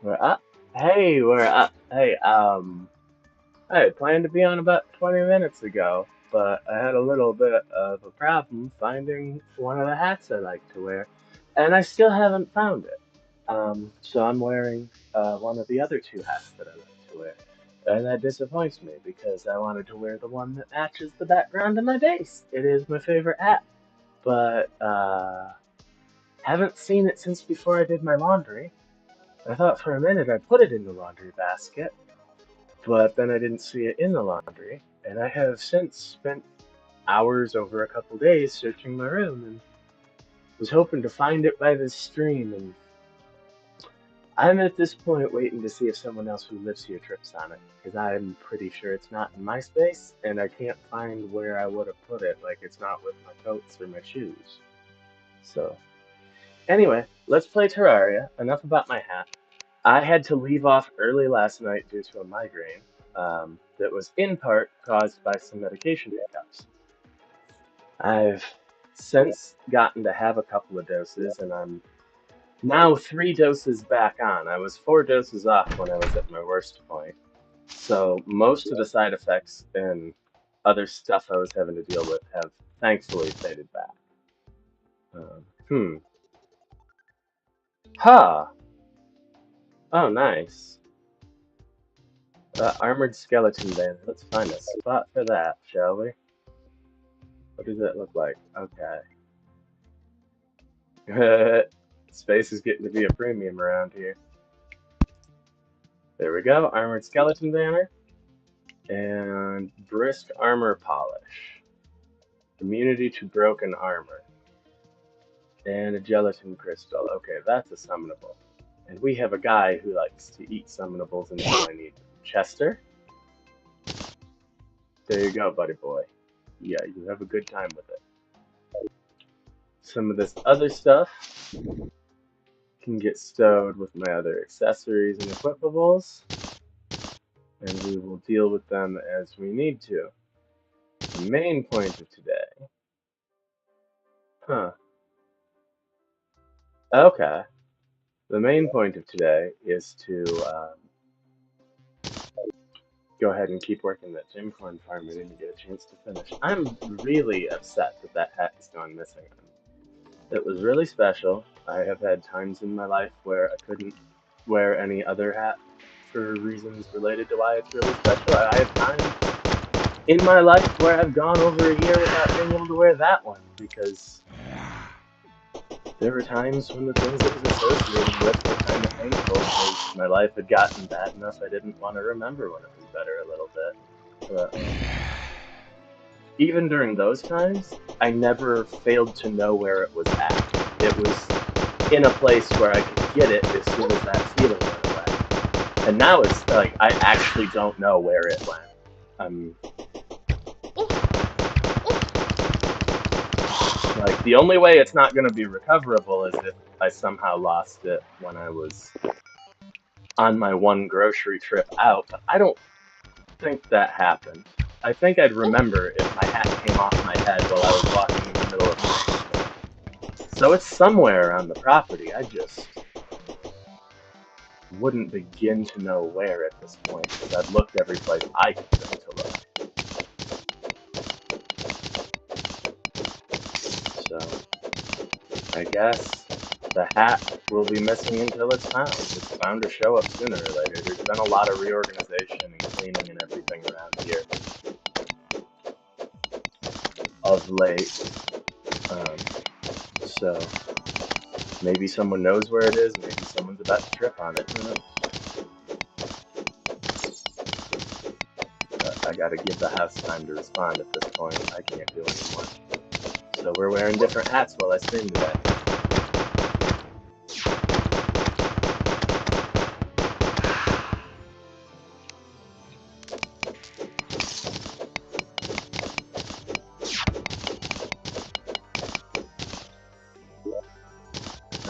We're up. Hey, we're up. Hey, I planned to be on about 20 minutes ago, but I had a little bit of a problem finding one of the hats I like to wear, and I still haven't found it. So I'm wearing one of the other two hats that I like to wear, and that disappoints me because I wanted to wear the one that matches the background of my base. It is my favorite hat, but haven't seen it since before I did my laundry. I thought for a minute I put it in the laundry basket, but then I didn't see it in the laundry, and I have since spent hours over a couple days searching my room and was hoping to find it by this stream, and I'm at this point waiting to see if someone else who lives here trips on it, because I'm pretty sure it's not in my space, and I can't find where I would have put it, like it's not with my coats or my shoes. So, anyway, let's play Terraria. Enough about my hat. I had to leave off early last night due to a migraine that was in part caused by some medication hiccups. I've since gotten to have a couple of doses, and I'm now 3 doses back on. I was 4 doses off when I was at my worst point. So most of the side effects and other stuff I was having to deal with have thankfully faded back. Um, hmm. Ha! Oh, nice. Armored skeleton band. Let's find a spot for that, shall we? What does that look like? Okay. Space is getting to be a premium around here. There we go. Armored skeleton banner. And brisk armor polish. Immunity to broken armor. And a gelatin crystal. Okay, that's a summonable. And we have a guy who likes to eat summonables until I need them. Chester? There you go, buddy boy. Yeah, you have a good time with it. Some of this other stuff can get stowed with my other accessories and equipables, and we will deal with them as we need to. The main point of today. Huh. Okay. The main point of today is to go ahead and keep working that gemcorn farm. I didn't get a chance to finish. I'm really upset that that hat has gone missing. It was really special. I have had times in my life where I couldn't wear any other hat for reasons related to why it's really special. I have times in my life where I've gone over a year without being able to wear that one because there were times when the things it was associated with were kind of painful because my life had gotten bad enough I didn't want to remember when it was better a little bit. But even during those times, I never failed to know where it was at. It was in a place where I could get it as soon as that feeling went away. And now it's like I actually don't know where it went. Like the only way it's not going to be recoverable is if I somehow lost it when I was on my one grocery trip out. But I don't think that happened. I think I'd remember if my hat came off my head while I was walking in the middle of the street. So it's somewhere on the property. I just wouldn't begin to know where at this point because I've looked every place I could think to look. So I guess the hat will be missing until it's found. It's bound to show up sooner or later. There's been a lot of reorganization and cleaning and everything around here of late. So maybe someone knows where it is, maybe someone's about to trip on it. Who knows? I gotta give the house time to respond at this point. I can't do anymore. So we're wearing different hats while I stream today.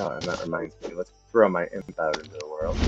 Oh, and that reminds me, let's throw my imp out into the world.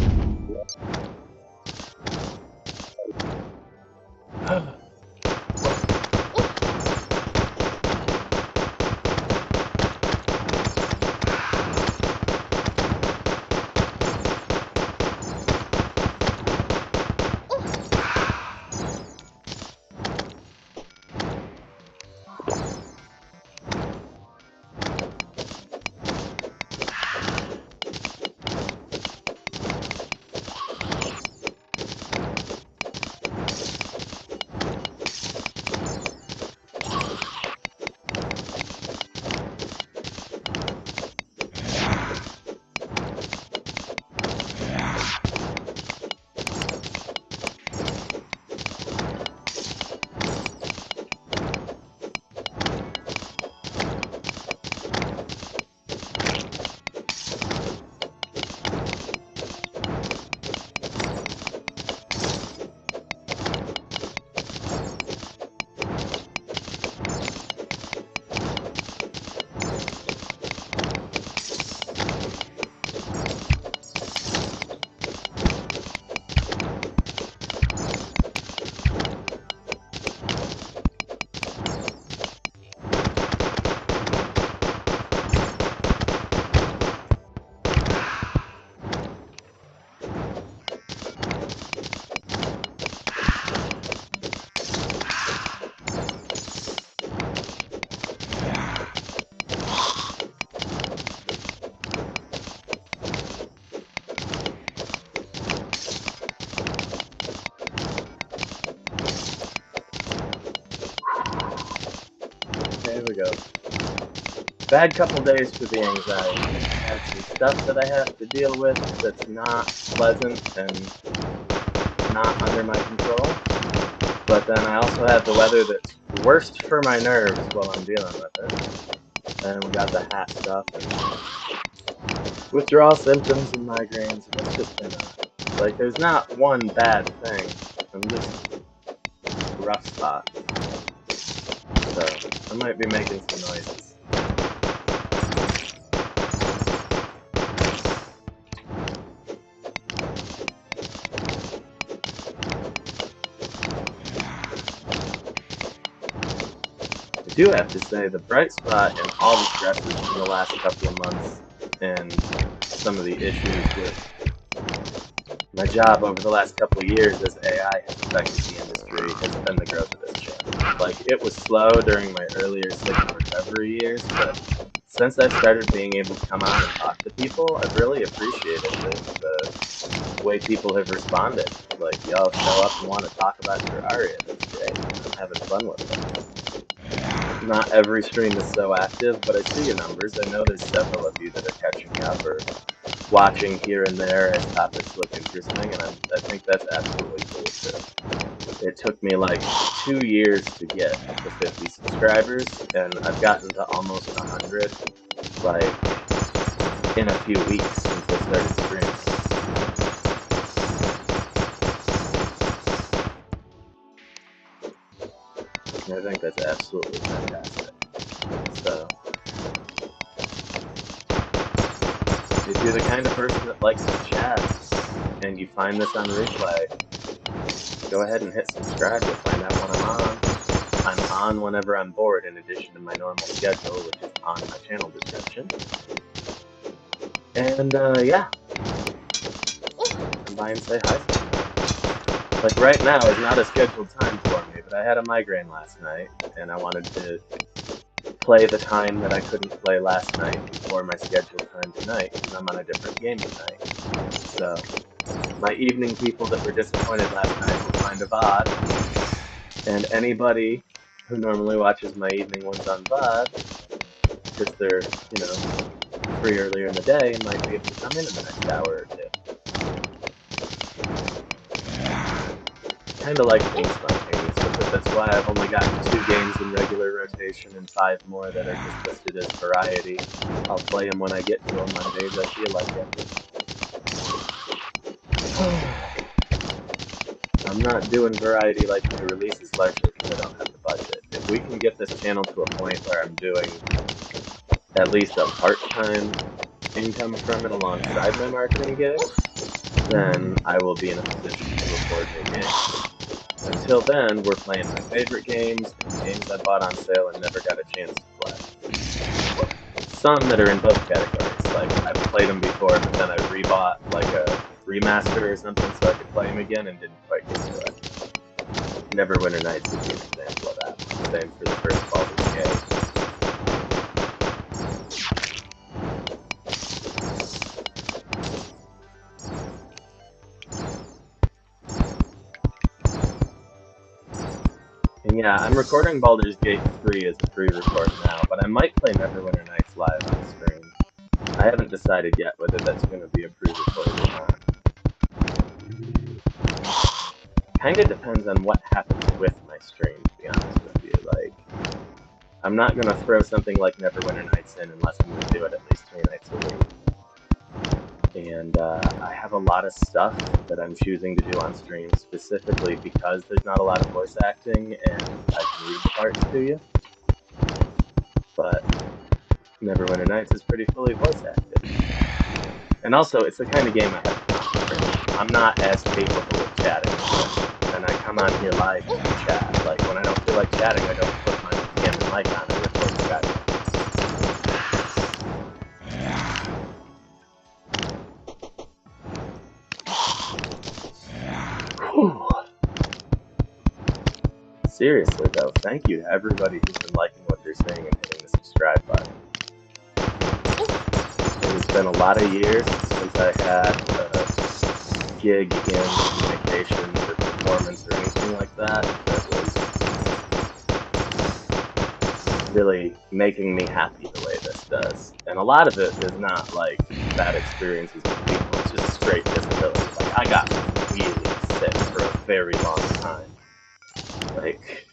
bad couple days for the anxiety. I have some stuff that I have to deal with that's not pleasant and not under my control. But then I also have the weather that's worst for my nerves while I'm dealing with it. And we got the hat stuff and withdrawal symptoms and migraines, and it's just been like there's not one bad thing. I'm just rough spot. So I might be making some noises. I do have to say the bright spot in all the stresses from the last couple of months and some of the issues with my job over the last couple of years as AI has affected the industry has been the growth of this channel. Like, it was slow during my earlier sick and recovery years, but since I've started being able to come on and talk to people, I've really appreciated the way people have responded. Like, y'all show up and want to talk about Terraria. That's great. I'm having fun with it. Not every stream is so active, but I see your numbers. I know there's several of you that are catching up or watching here and there as topics look interesting, and I think that's absolutely cool too. It took me like 2 years to get to 50 subscribers, and I've gotten to almost 100 like in a few weeks since I started streaming. And I think that's absolutely fantastic. So, if you're the kind of person that likes to chat and you find this on replay, go ahead and hit subscribe. You'll find out when I'm on. I'm on whenever I'm bored, in addition to my normal schedule, which is on my channel description. And yeah, come by and say hi sometime. Like right now is not a scheduled time for me, but I had a migraine last night, and I wanted to play the time that I couldn't play last night before my scheduled time tonight, because I'm on a different game tonight. So my evening people that were disappointed last night will find a VOD, and anybody who normally watches my evening ones on VOD, because they're, free earlier in the day, might be able to come in the next hour or two. Kind of like being spontaneous with it. That's why I've only gotten 2 games in regular rotation and 5 more that are just listed as variety. I'll play them when I get to them on days I feel like it. I'm not doing variety like new releases largely because I don't have the budget. If we can get this channel to a point where I'm doing at least a part-time income from it alongside my marketing gig, then I will be in a position to afford new games. Until then, we're playing my favorite games and games I bought on sale and never got a chance to play. Some that are in both categories, like I've played them before, but then I rebought like a remaster or something so I could play them again and didn't quite get to it. Neverwinter Nights would be an example of that. Same for the first Baldur's Gate. And yeah, I'm recording Baldur's Gate 3 as a pre-record now, but I might play Neverwinter Nights live on stream. I haven't decided yet whether that's going to be a pre-record or not. Kind of depends on what happens with my stream, to be honest with you. Like, I'm not going to throw something like Neverwinter Nights in unless I'm going to do it at least 3 nights a week. And I have a lot of stuff that I'm choosing to do on stream specifically because there's not a lot of voice acting and I can read the parts to you. But Neverwinter Nights is pretty fully voice acted. And also, it's the kind of game I have to concentrate on. I'm not as capable of chatting and I come on here live to chat. Like, when I don't feel like chatting, I don't put my cam and mic on and record Skype. Whew. Seriously, though, thank you to everybody who's been liking what they're saying and hitting the subscribe button. It has been a lot of years since I had a gig in communications or performance or anything like that was really making me happy the way this does. And a lot of it is not like bad experiences with people, it's just straight disability. Like, I got really sick for a very long time. Like,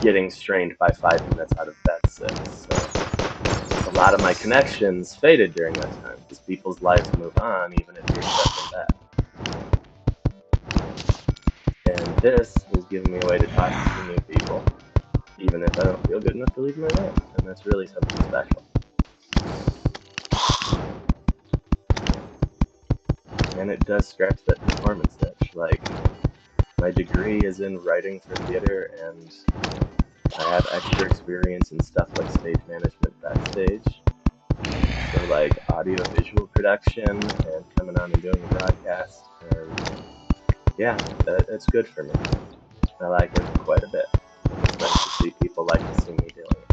getting strained by 5 minutes out of bed sick. So, a lot of my connections faded during that time because people's lives move on even if you're sick and bad. And this is giving me a way to talk to some new people, even if I don't feel good enough to leave my room. And that's really something special. And it does scratch that performance itch. Like, my degree is in writing for theater, and I have extra experience in stuff like stage management backstage. So, like, audio visual production and coming on and doing a broadcast. And yeah, it's good for me. I like it quite a bit. It's nice to see people like to see me doing it.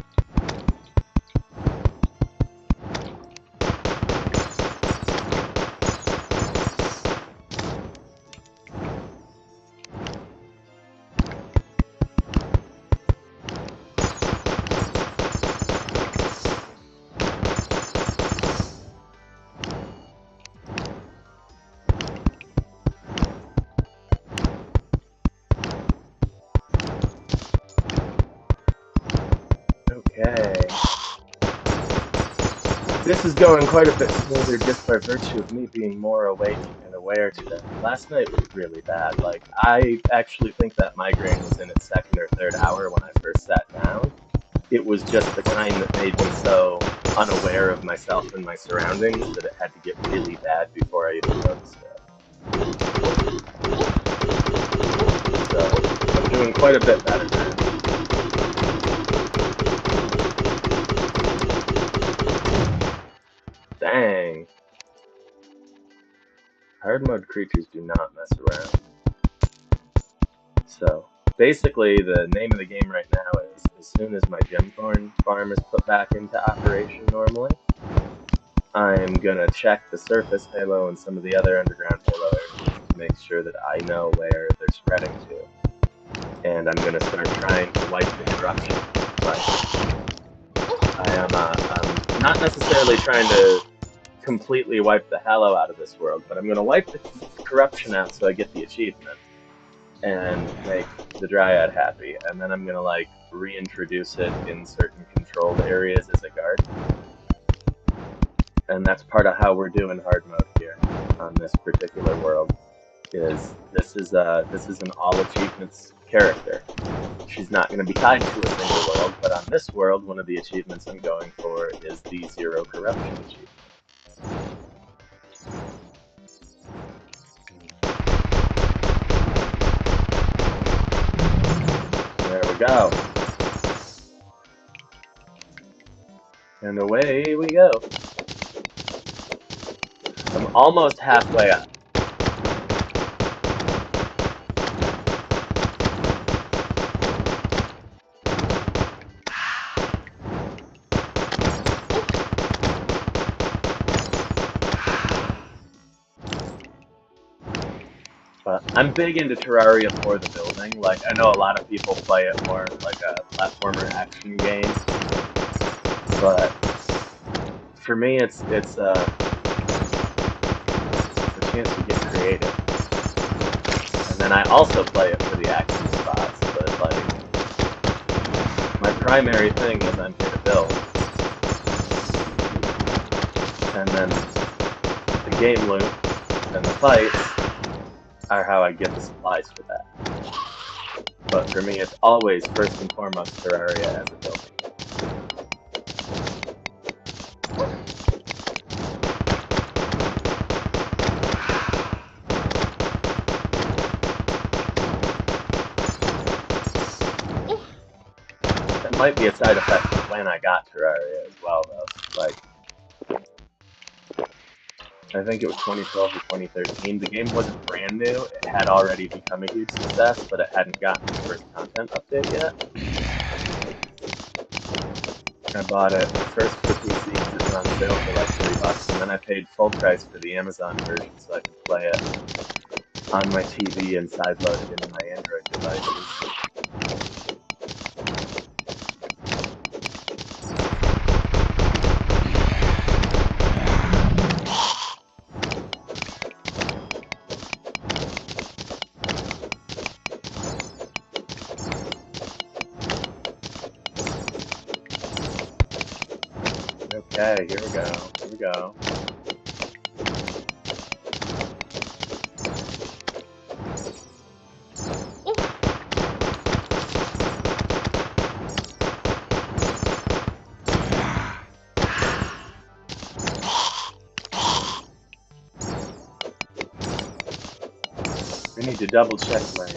Okay. This is going quite a bit smoother just by virtue of me being more awake and aware today. Last night was really bad. Like, I actually think that migraine was in its second or third hour when I first sat down. It was just the kind that made me so unaware of myself and my surroundings that it had to get really bad before I even noticed it. So, I'm doing quite a bit better now. Dang. Hard mode creatures do not mess around. So basically, the name of the game right now is as soon as my gemcorn farm is put back into operation normally, I'm gonna check the surface halo and some of the other underground halo areas to make sure that I know where they're spreading to. And I'm gonna start trying to wipe the corruption. Like, I'm not necessarily trying to completely wipe the halo out of this world, but I'm gonna wipe the corruption out so I get the achievement and make the dryad happy, and then I'm gonna like reintroduce it in certain controlled areas as a guard. And that's part of how we're doing hard mode here on this particular world. This is an all achievements character. She's not going to be tied to a single world, but on this world, one of the achievements I'm going for is the zero corruption achievement. There we go. And away we go. I'm almost halfway up. But I'm big into Terraria for the building. Like, I know a lot of people play it more like a platformer action game, but for me, it's a chance to get creative. And then I also play it for the action spots. But like, my primary thing is I'm here to build, and then the game loop and the fights are how I get the supplies for that. But for me, it's always first and foremost Terraria as a building. That might be a side effect of when I got Terraria as well, though. Like, I think it was 2012 or 2013. The game wasn't brand new. It had already become a huge success, but it hadn't gotten its first content update yet. I bought it first for PC because it was on sale for like $3, and then I paid full price for the Amazon version so I could play it on my TV and sideload it into my Android devices. Okay, here we go. Here we go. I need to double check my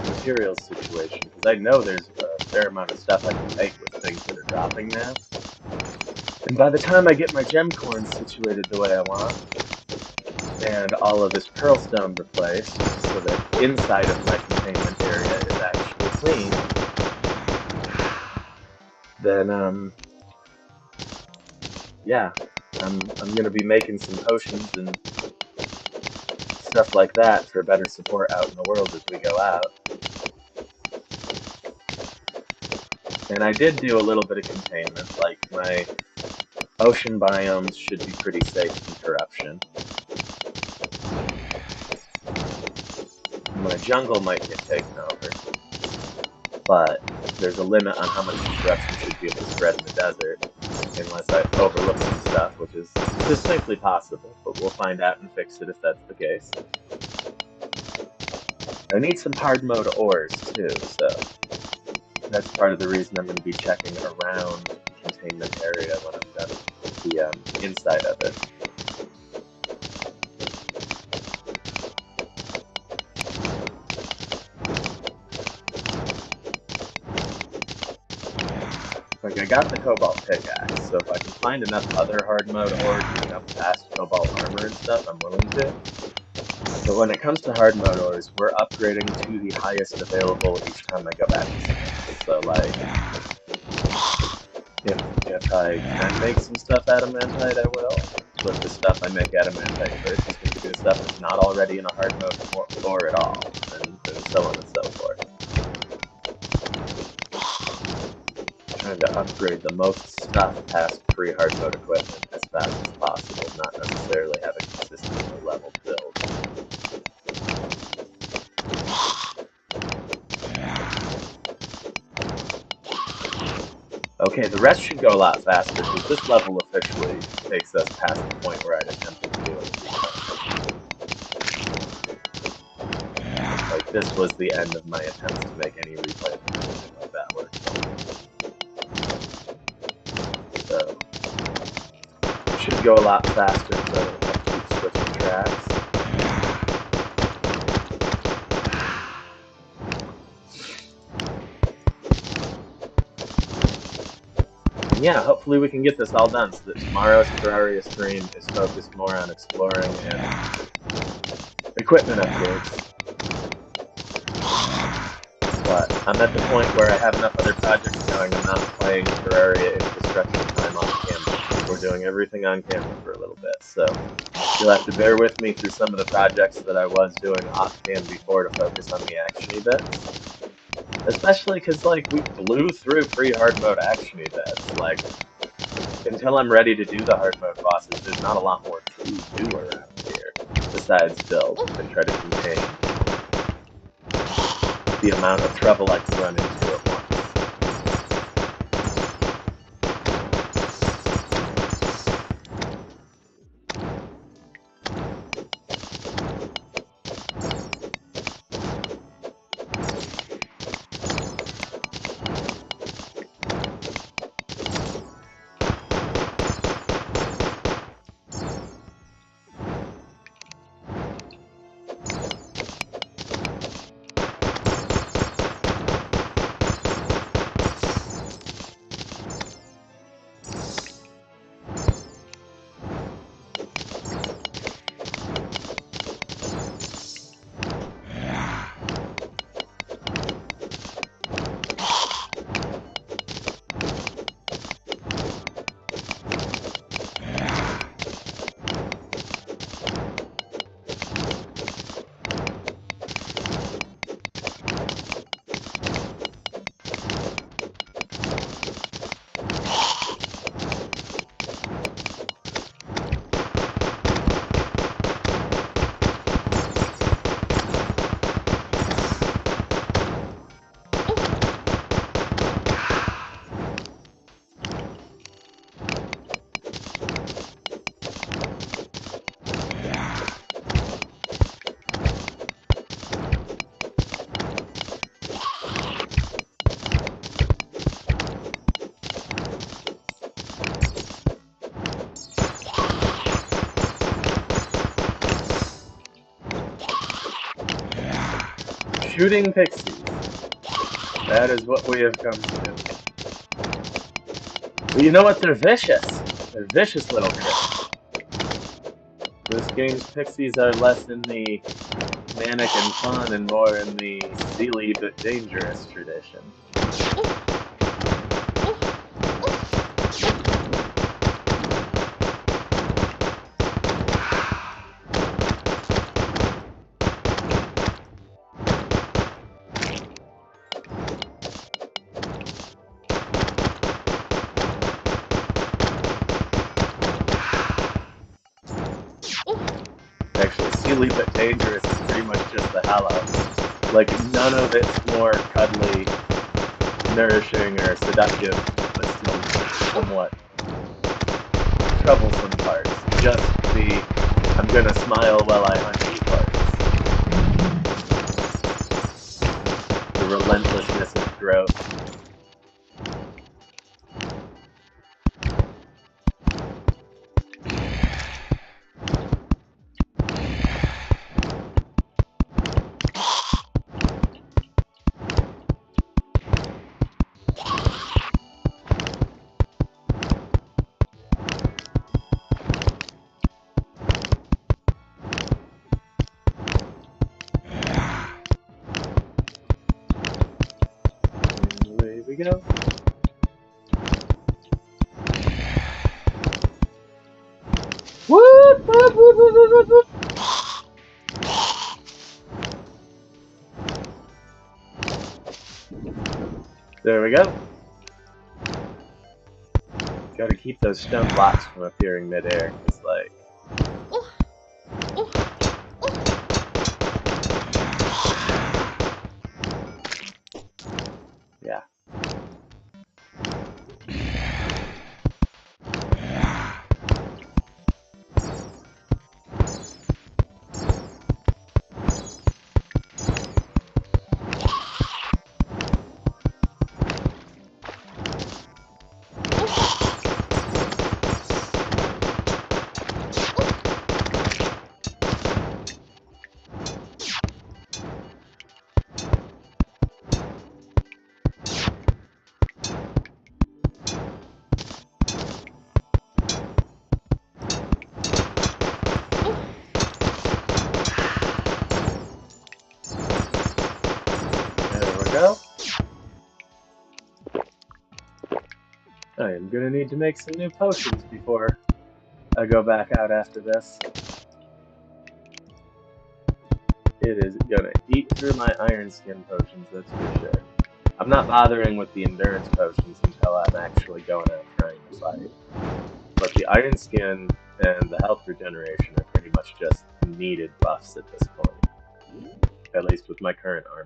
materials situation because I know there's a fair amount of stuff I can make with things that are dropping now. And by the time I get my gemcorn situated the way I want, and all of this pearlstone replaced so that inside of my containment area is actually clean, then yeah, I'm gonna be making some potions and stuff like that for better support out in the world as we go out. And I did do a little bit of containment, like my ocean biomes should be pretty safe from corruption. My jungle might get taken over, but there's a limit on how much corruption should be able to spread in the desert, unless I overlook some stuff, which is distinctly possible, but we'll find out and fix it if that's the case. I need some hard mode ores too, so that's part of the reason I'm going to be checking around the containment area when I'm done with the inside of it. Like, I got the cobalt pickaxe, so if I can find enough other hard mode ore to jump past cobalt armor and stuff, I'm willing to. But when it comes to hard mode ores, we're upgrading to the highest available each time I go back to Smith. So, like, if I can make some stuff adamantite, I will. But the stuff I make adamantite first is going to be the stuff that's not already in a hard mode ore at all, and so on and so forth. Trying to upgrade the most stuff past pre-hard mode equipment as fast as possible, not necessarily have a consistently leveled build. Okay, the rest should go a lot faster because this level officially takes us past the point where I'd attempted to do anything. Like, this was the end of my attempts to make any replays or anything like that work. So, it should go a lot faster because I don't have to keep switching tracks. Yeah, hopefully we can get this all done so that tomorrow's Terraria stream is focused more on exploring and equipment upgrades. But I'm at the point where I have enough other projects going, I'm not playing Terraria infrastructure time off camera. We're doing everything on camera for a little bit, so you'll have to bear with me through some of the projects that I was doing off cam before to focus on the actiony bits. Especially because, like, we blew through pre-hard mode actiony bits. Like, until I'm ready to do the hard mode bosses, there's not a lot more to do around here, besides build and try to contain the amount of trouble I can run into at once. Shooting pixies. That is what we have come to do. But you know what? They're vicious. They're vicious little critters. This game's pixies are less in the manic and fun and more in the silly but dangerous tradition. Actually, silly but dangerous is pretty much just the hello. Like, none of it's more cuddly, nourishing, or seductive, but still somewhat troublesome parts. Just the I'm gonna smile while I hunt you parts. The relentlessness of growth. And away we go. Whoop, whoop, whoop, whoop, whoop, whoop. There we go. Gotta keep those stone blocks from appearing midair, because, like, yeah. There we go. I am gonna need to make some new potions before I go back out after this. It is gonna eat through my iron skin potions, that's for sure. I'm not bothering with the endurance potions until I'm actually going out trying to fight. But the iron skin and the health regeneration are pretty much just needed buffs at this point. At least with my current armor.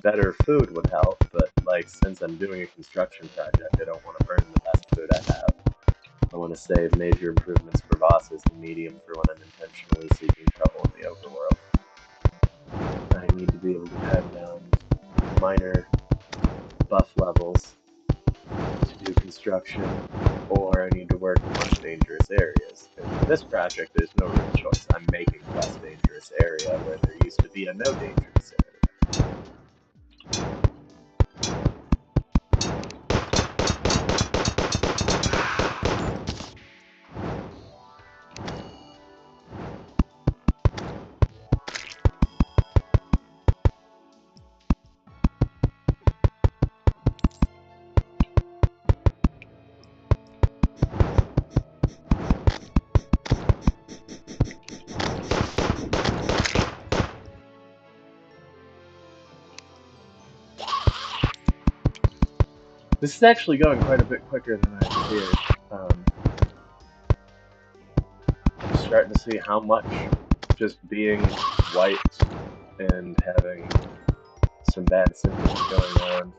Better food would help, but like since I'm doing a construction project, I don't want to burn the best food I have. I want to save major improvements for bosses and medium for when I'm intentionally seeking trouble in the overworld. I need to be able to pen down minor buff levels to do construction, or I need to work in less dangerous areas. And for this project, there's no real choice. I'm making a less dangerous area where there used to be a no dangerous area. This is actually going quite a bit quicker than I feared. I'm starting to see how much just being white and having some bad symptoms going on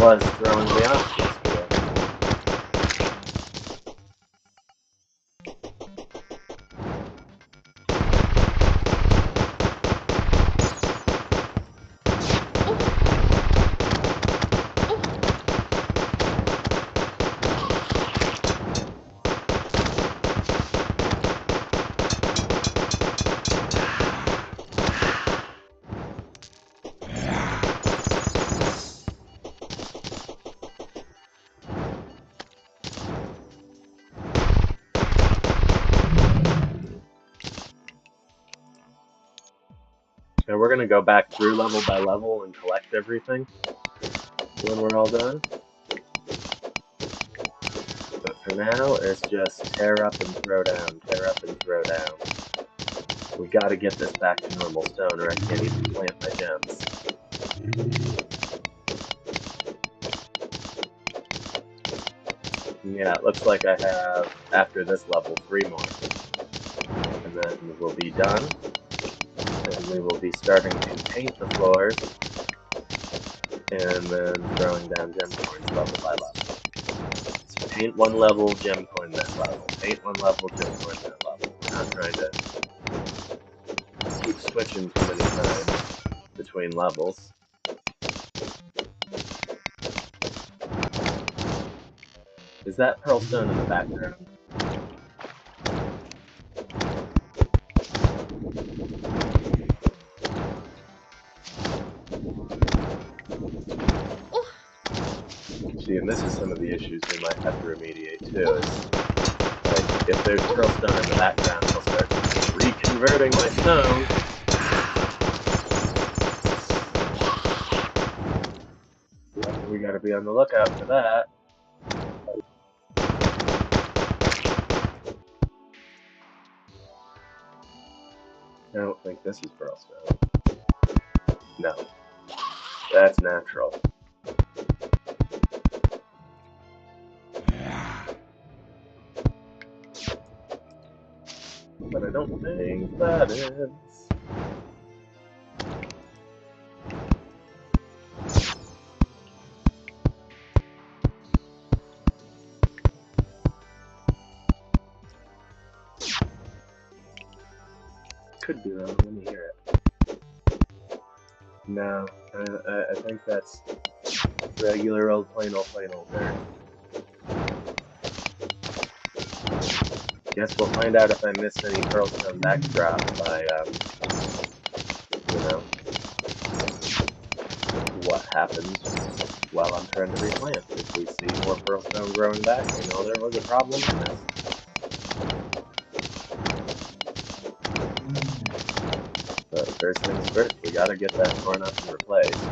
was throwing me off yesterday. Now we're gonna go back through level by level and collect everything when we're all done. But for now, it's just tear up and throw down, tear up and throw down. We gotta get this back to normal stone or I can't even plant my gems. Yeah, it looks like I have, after this level, 3 more. And then we'll be done. And we will be starting to paint the floors. And then throwing down gemcorns level by level. So paint one level, gemcorn that level. Paint one level, gemcorn that level. We're not trying to keep switching too many times between levels. Is that pearl stone in the background? See, and this is some of the issues we might have to remediate too, is like, if there's pearl stone in the background, I'll start reconverting my stone. We gotta be on the lookout for that. I don't think this is pearl stone. No. That's natural. But I don't think that is. Could be wrong, let me hear it. No, I think that's regular old plain old dirt. Guess we'll find out if I missed any pearlstone backdrop by, you know, what happens while I'm trying to replant. If we see more pearlstone growing back, we know there was a problem in this. But first things first, we gotta get that torn up and replaced.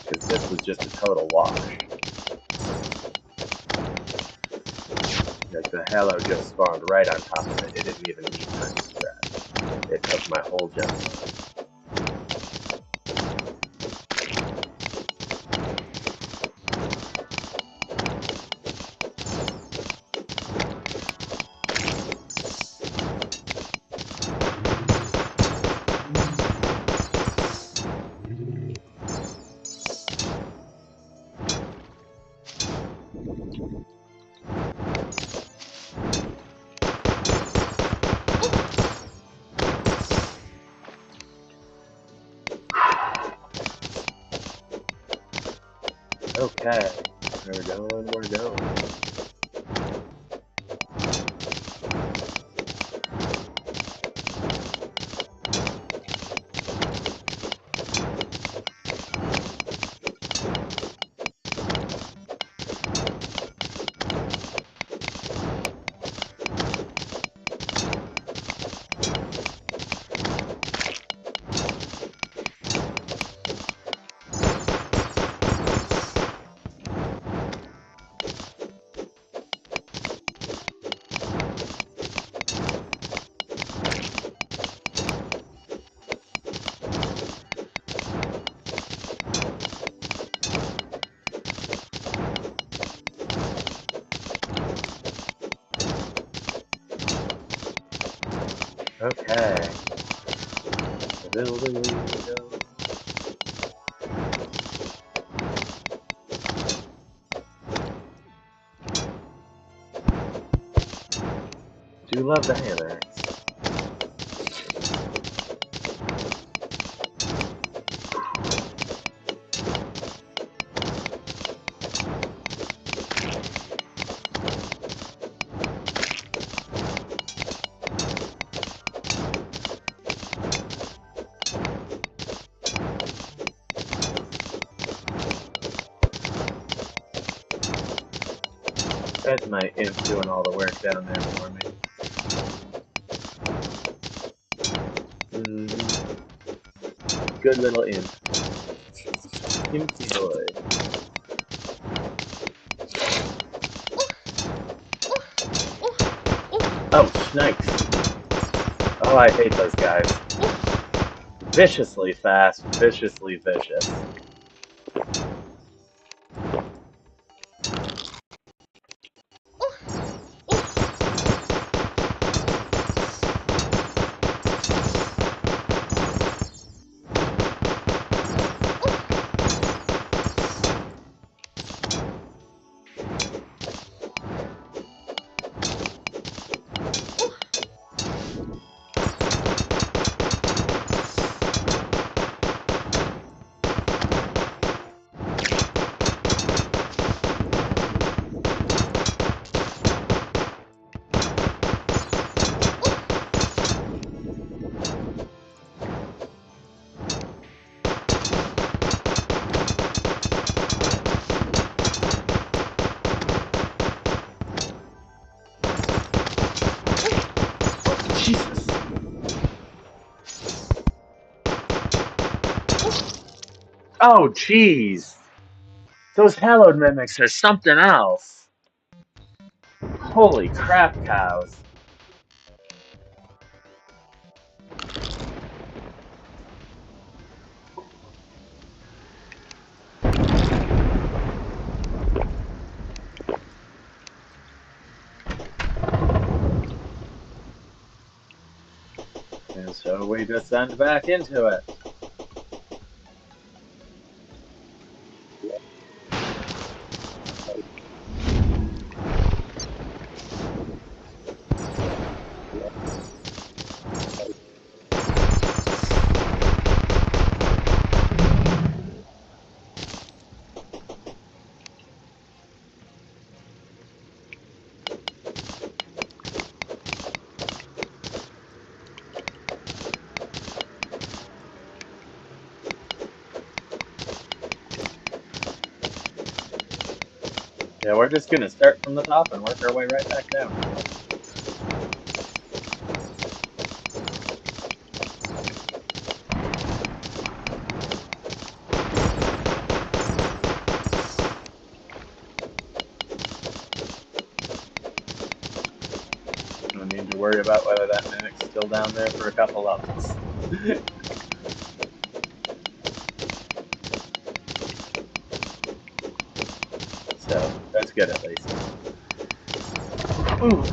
Because this was just a total wash. Like, the halo just spawned right on top of it. It didn't even need time to spread. It took my whole gem farm. Okay, we're going. Okay. Building we go. Do love the hand axe. That's my imp doing all the work down there for me. Good little imp. Impy boy. Oh, snakes. Oh, I hate those guys. Viciously fast, viciously vicious. Jesus. Oh, jeez. Those hallowed mimics are something else. Holy crap, cows. And so we descend back into it. Yeah, we're just gonna start from the top and work our way right back down. No need to worry about whether that mimic's still down there for a couple levels. So, that's good at least. Ooh.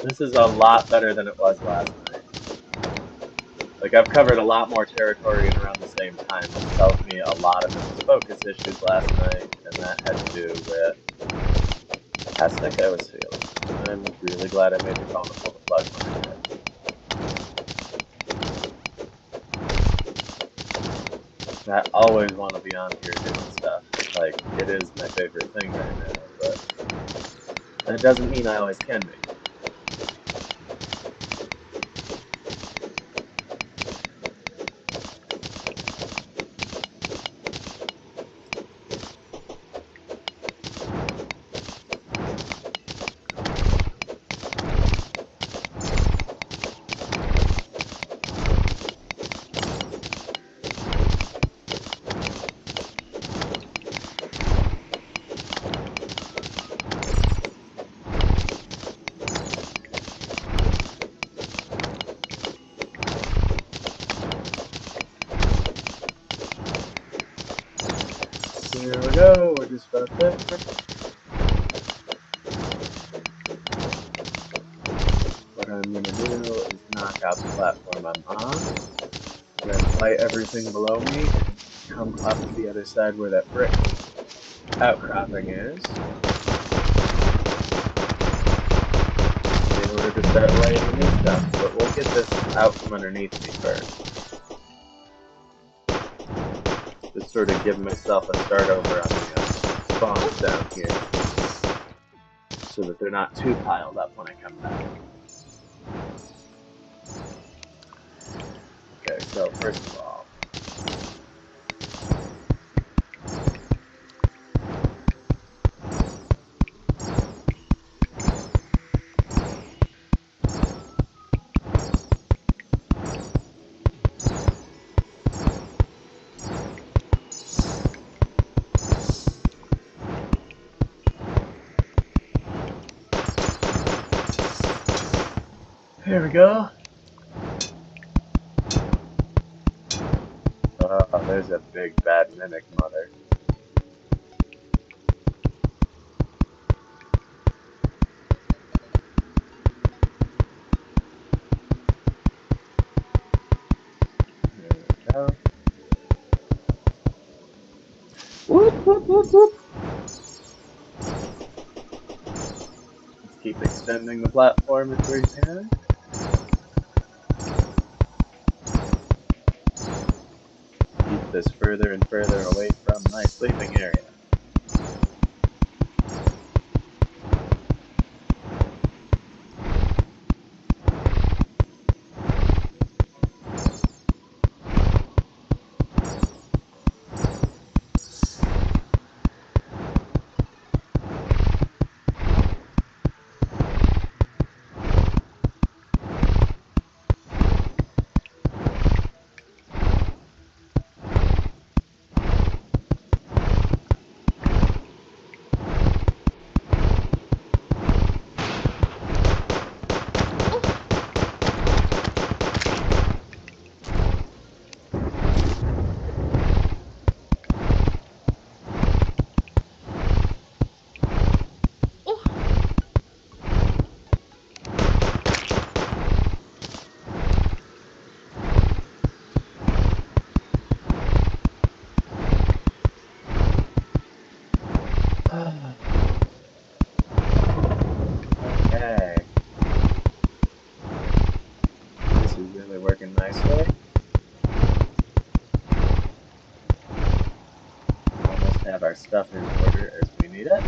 This is a lot better than it was last night. Like, I've covered a lot more territory in around the same time, which tells me a lot of it was focus issues last night, and that had to do with how sick I was feeling. I'm really glad I made the call to pull the plug when I did. I always want to be on here doing stuff. Like, it is my favorite thing right now, but that doesn't mean I always can be. Here we go, we're just about there. What I'm gonna do is knock out the platform I'm on, then fight everything below me, and come up to the other side where that brick outcropping is, in order to start laying the new stuff. But we'll get this out from underneath me first. Just sort of give myself a start over on the spawns down here, so that they're not too piled up when I come back. Okay, so first of all, here we go. Oh, there's a big bad mimic mother. There we go. Whoop, whoop, whoop, whoop. Let's keep extending the platform if we can. Keep this further and further away from my sleeping area. Okay. This is really working nicely. Almost have our stuff in order as we need it.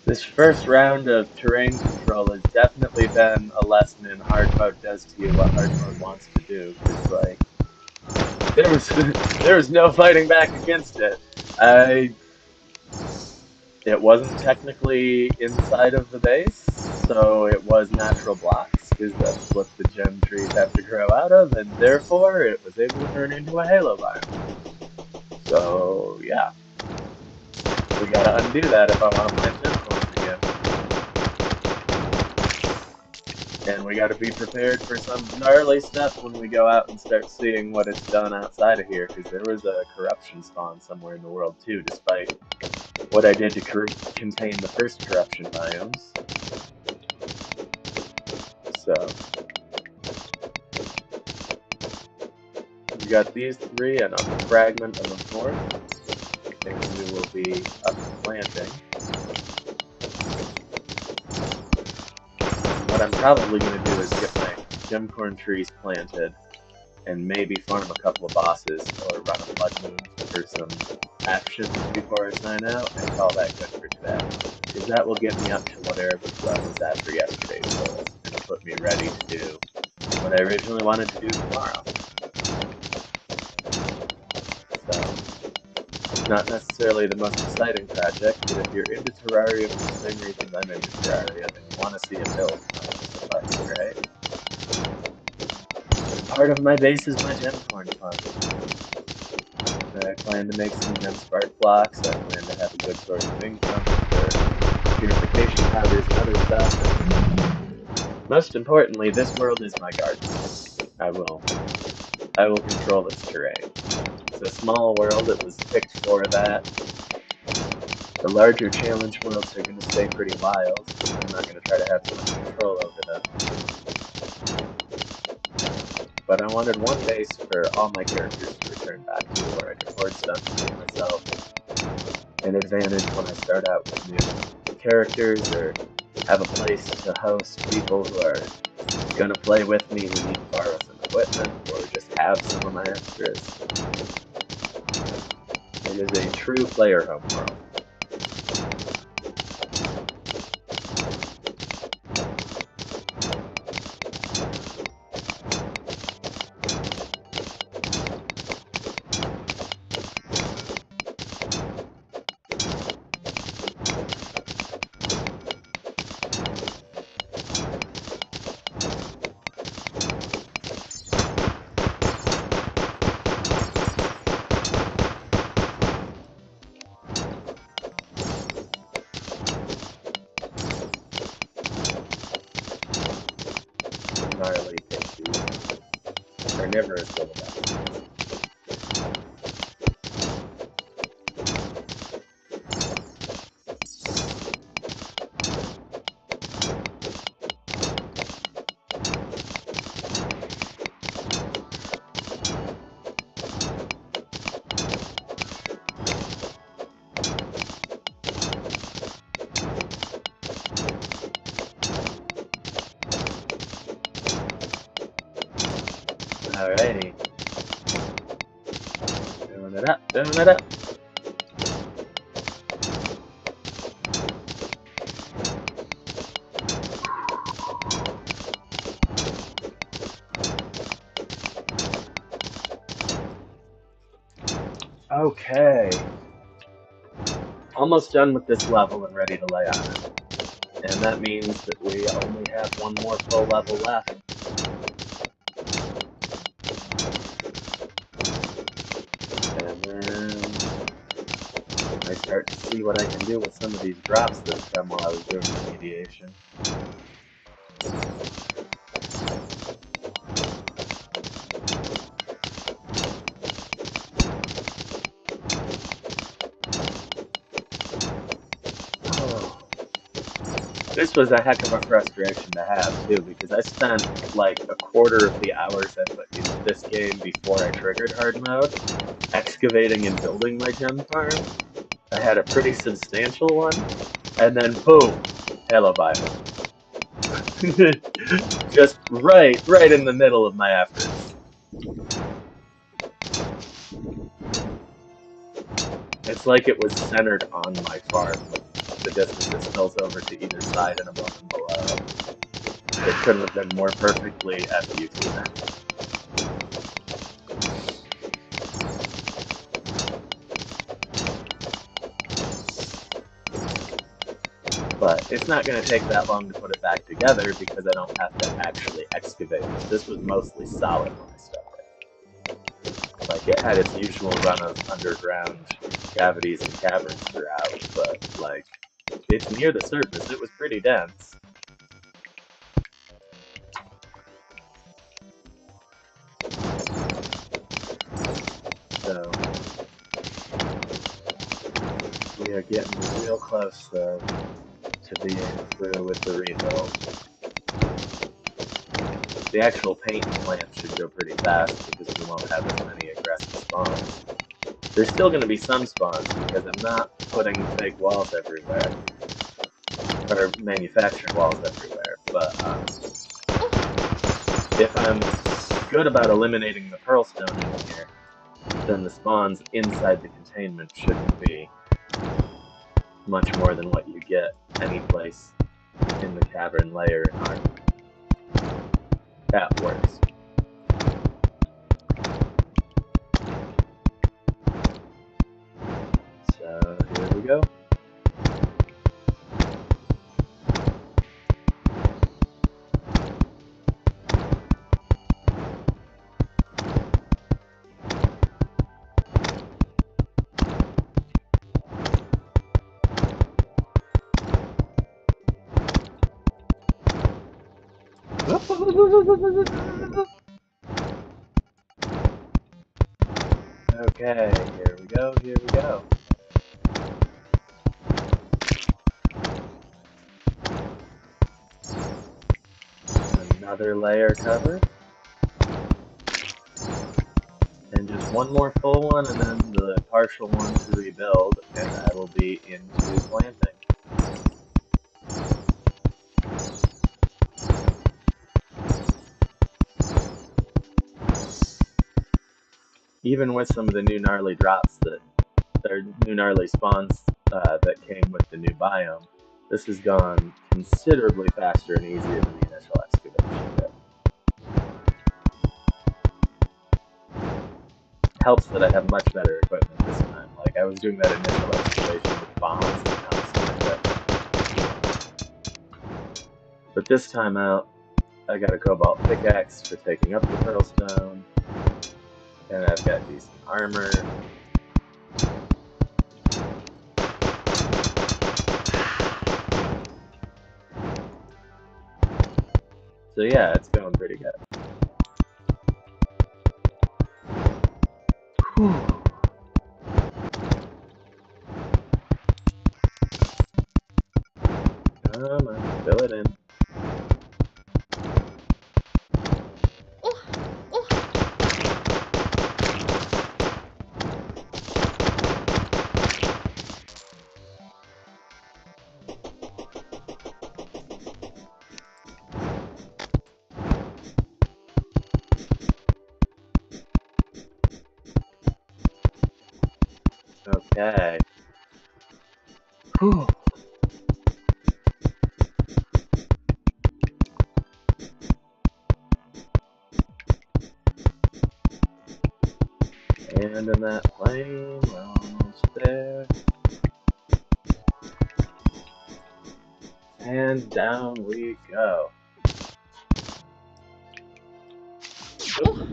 This first round of terrain control has definitely been a lesson in hard mode does to you what hard mode wants to do. Because like there was no fighting back against it. It wasn't technically inside of the base, so it was natural blocks, because that's what the gem trees have to grow out of, and therefore it was able to turn into a halo biome. So yeah, we gotta undo that if I want to plant gemcorn again. And we gotta be prepared for some gnarly stuff when we go out and start seeing what it's done outside of here, because there was a corruption spawn somewhere in the world too, despite what I did to contain the first corruption biomes. So, we got these three and a fragment of a fourth, and we will be up planting. What I'm probably going to do is get my gemcorn trees planted and maybe farm a couple of bosses or run a blood moon for some actions before I sign out and call that good for today. Because that will get me up to whatever was after yesterday's goals and put me ready to do what I originally wanted to do tomorrow. So, not necessarily the most exciting project, but if you're into Terraria for the same reasons I'm into Terraria, then you want to see a build, not just a fight, right? Part of my base is my gemcorn farm. I plan to make some gem spark blocks. I plan to have a good source of income for purification powders and other stuff. Most importantly, this world is my garden. I will, I will control its terrain. It's a small world. It was picked for that. The larger challenge worlds are going to stay pretty wild. I'm not going to try to have too much control over them. But I wanted one base for all my characters to return back to, where I could hoard stuff and give myself an advantage when I start out with new characters, or have a place to host people who are gonna play with me who need to borrow some equipment, or just have some of my extras. It is a true player home world. Gnarly pixies are never as good as us. Alrighty, doing it up, doing it up. Okay, almost done with this level and ready to lay on it. And that means that we only have one more full level left. And then I start to see what I can do with some of these drops that have come while I was doing remediation. Oh, this was a heck of a frustration to have too, because I spent like a quarter of the hours I put into this game before I triggered hard mode, excavating and building my gem farm. I had a pretty substantial one, and then boom, Halo Biome. Just right in the middle of my efforts. It's like it was centered on my farm with the distance it spills over to either side and above and below. It couldn't have been more perfectly FUT. But it's not going to take that long to put it back together because I don't have to actually excavate it. This was mostly solid when I started. Like, it had its usual run of underground cavities and caverns throughout, but, like, it's near the surface. It was pretty dense. We are getting real close, though, to being through with the rebuild. The actual paint and plant should go pretty fast because we won't have as many aggressive spawns. There's still going to be some spawns because I'm not putting fake walls everywhere, or manufactured walls everywhere, but if I'm good about eliminating the pearl stone in here, then the spawns inside the containment shouldn't be much more than what you get any place in the cavern layer in Ark. That works. So here we go. Okay, here we go, here we go. Another layer covered. And just one more full one, and then the partial one to rebuild, and that'll be into planting. Even with some of the new gnarly drops or new gnarly spawns that came with the new biome, this has gone considerably faster and easier than the initial excavation did. Helps that I have much better equipment this time. Like, I was doing that initial excavation with bombs and tungsten equipment. But this time out, I got a cobalt pickaxe for taking up the pearl stone, and I've got decent armor. So yeah, it's going pretty good. Whew. Come on, fill it in. Okay. Whew. And in that plane, we're almost there. And down we go. Oop.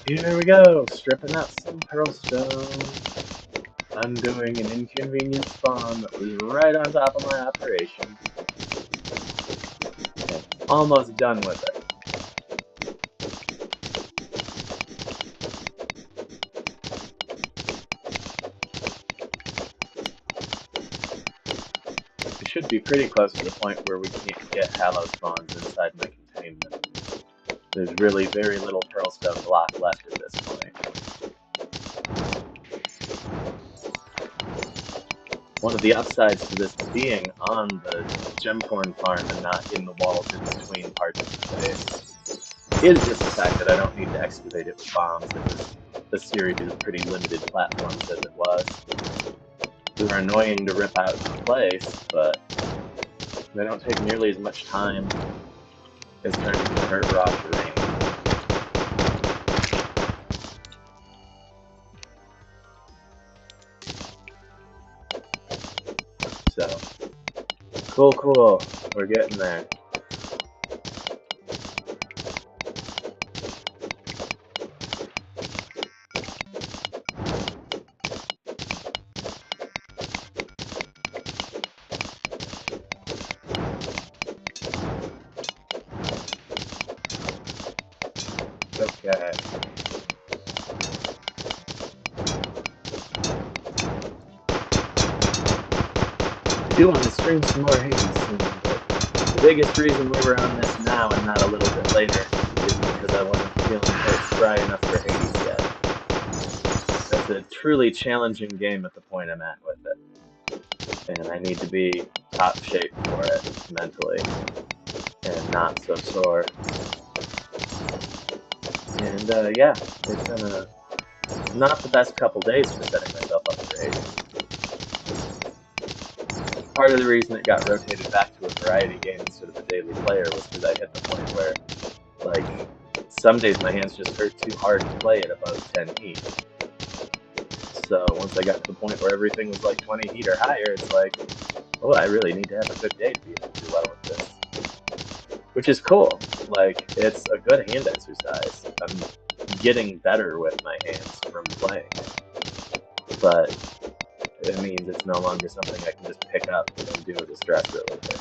Here we go, stripping out some pearl stone, undoing an inconvenient spawn that was right on top of my operation. Okay, almost done with it. We should be pretty close to the point where we can't get hallow spawns inside my containment. There's really very little pearl stone block left at this point. One of the upsides to this being on the gemcorn farm and not in the walls in between parts of the base is just the fact that I don't need to excavate it with bombs. It was a series of pretty limited platforms as it was. They were annoying to rip out and replace, but they don't take nearly as much time as turning dirt raw terrain. Cool, cool. We're getting there. Okay. I do want to stream some more Hades soon, but the biggest reason we were on this now and not a little bit later is because I wasn't feeling quite spry enough for Hades yet. That's a truly challenging game at the point I'm at with it, and I need to be top shape for it mentally and not so sore. And yeah, it's been not the best couple days for setting myself up for Hades. Part of the reason it got rotated back to a variety game instead of a daily player was because I hit the point where, like, some days my hands just hurt too hard to play at above 10 heat. So once I got to the point where everything was like 20 heat or higher, it's like, oh, I really need to have a good day to be able to do well with this. Which is cool. Like, it's a good hand exercise. I'm getting better with my hands from playing. But it means it's no longer something I can just pick up and do with stress reliever.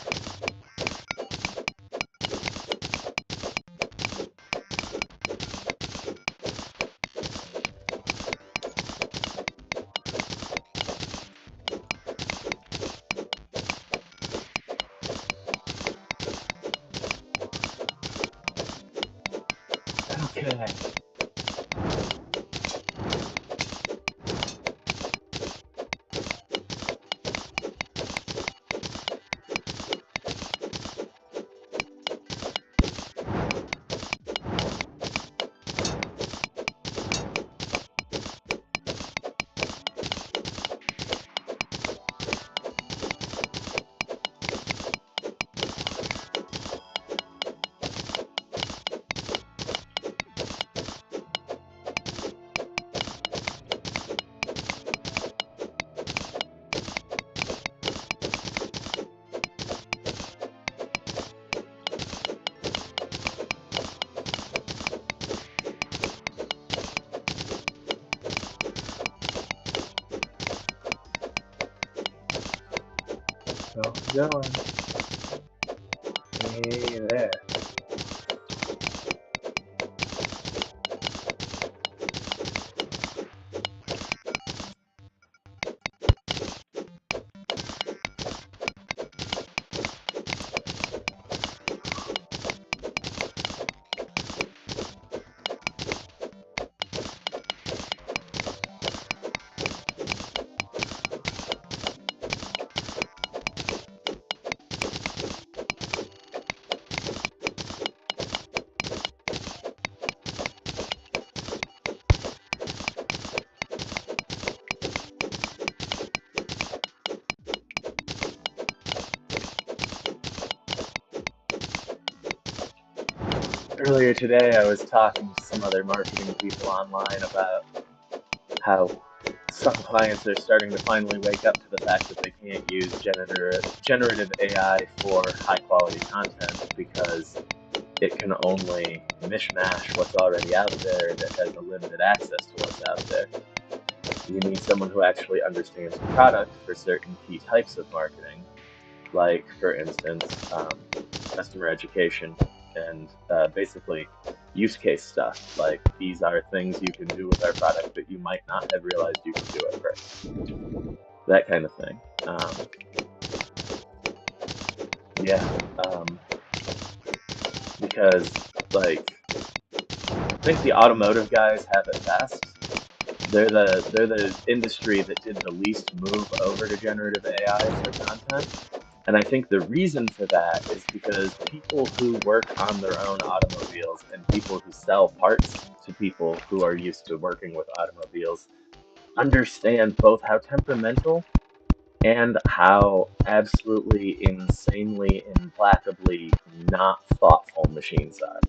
Okay. Going. Hey there. Earlier today, I was talking to some other marketing people online about how some clients are starting to finally wake up to the fact that they can't use generative AI for high quality content because it can only mishmash what's already out there and it has a limited access to what's out there. You need someone who actually understands the product for certain key types of marketing, like, for instance, customer education and basically use case stuff. Like, these are things you can do with our product that you might not have realized you can do at first. That kind of thing. Yeah, because, like, I think the automotive guys have it best. They're the industry that did the least move over to generative AI for content. And I think the reason for that is because people who work on their own automobiles and people who sell parts to people who are used to working with automobiles understand both how temperamental and how absolutely insanely, implacably not thoughtful machines are.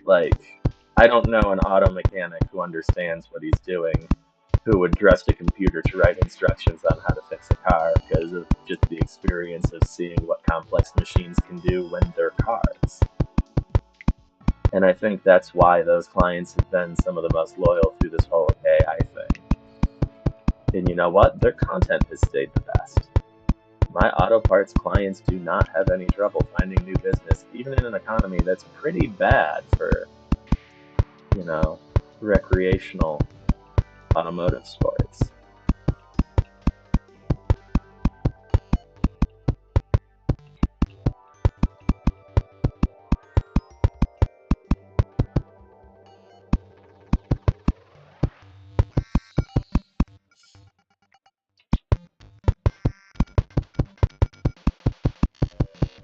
Like, I don't know an auto mechanic who understands what he's doing who would trust a computer to write instructions on how to fix a car because of just the experience of seeing what complex machines can do when they're cars. And I think that's why those clients have been some of the most loyal through this whole AI thing. And you know what? Their content has stayed the best. My auto parts clients do not have any trouble finding new business, even in an economy that's pretty bad for, you know, recreational automotive sports.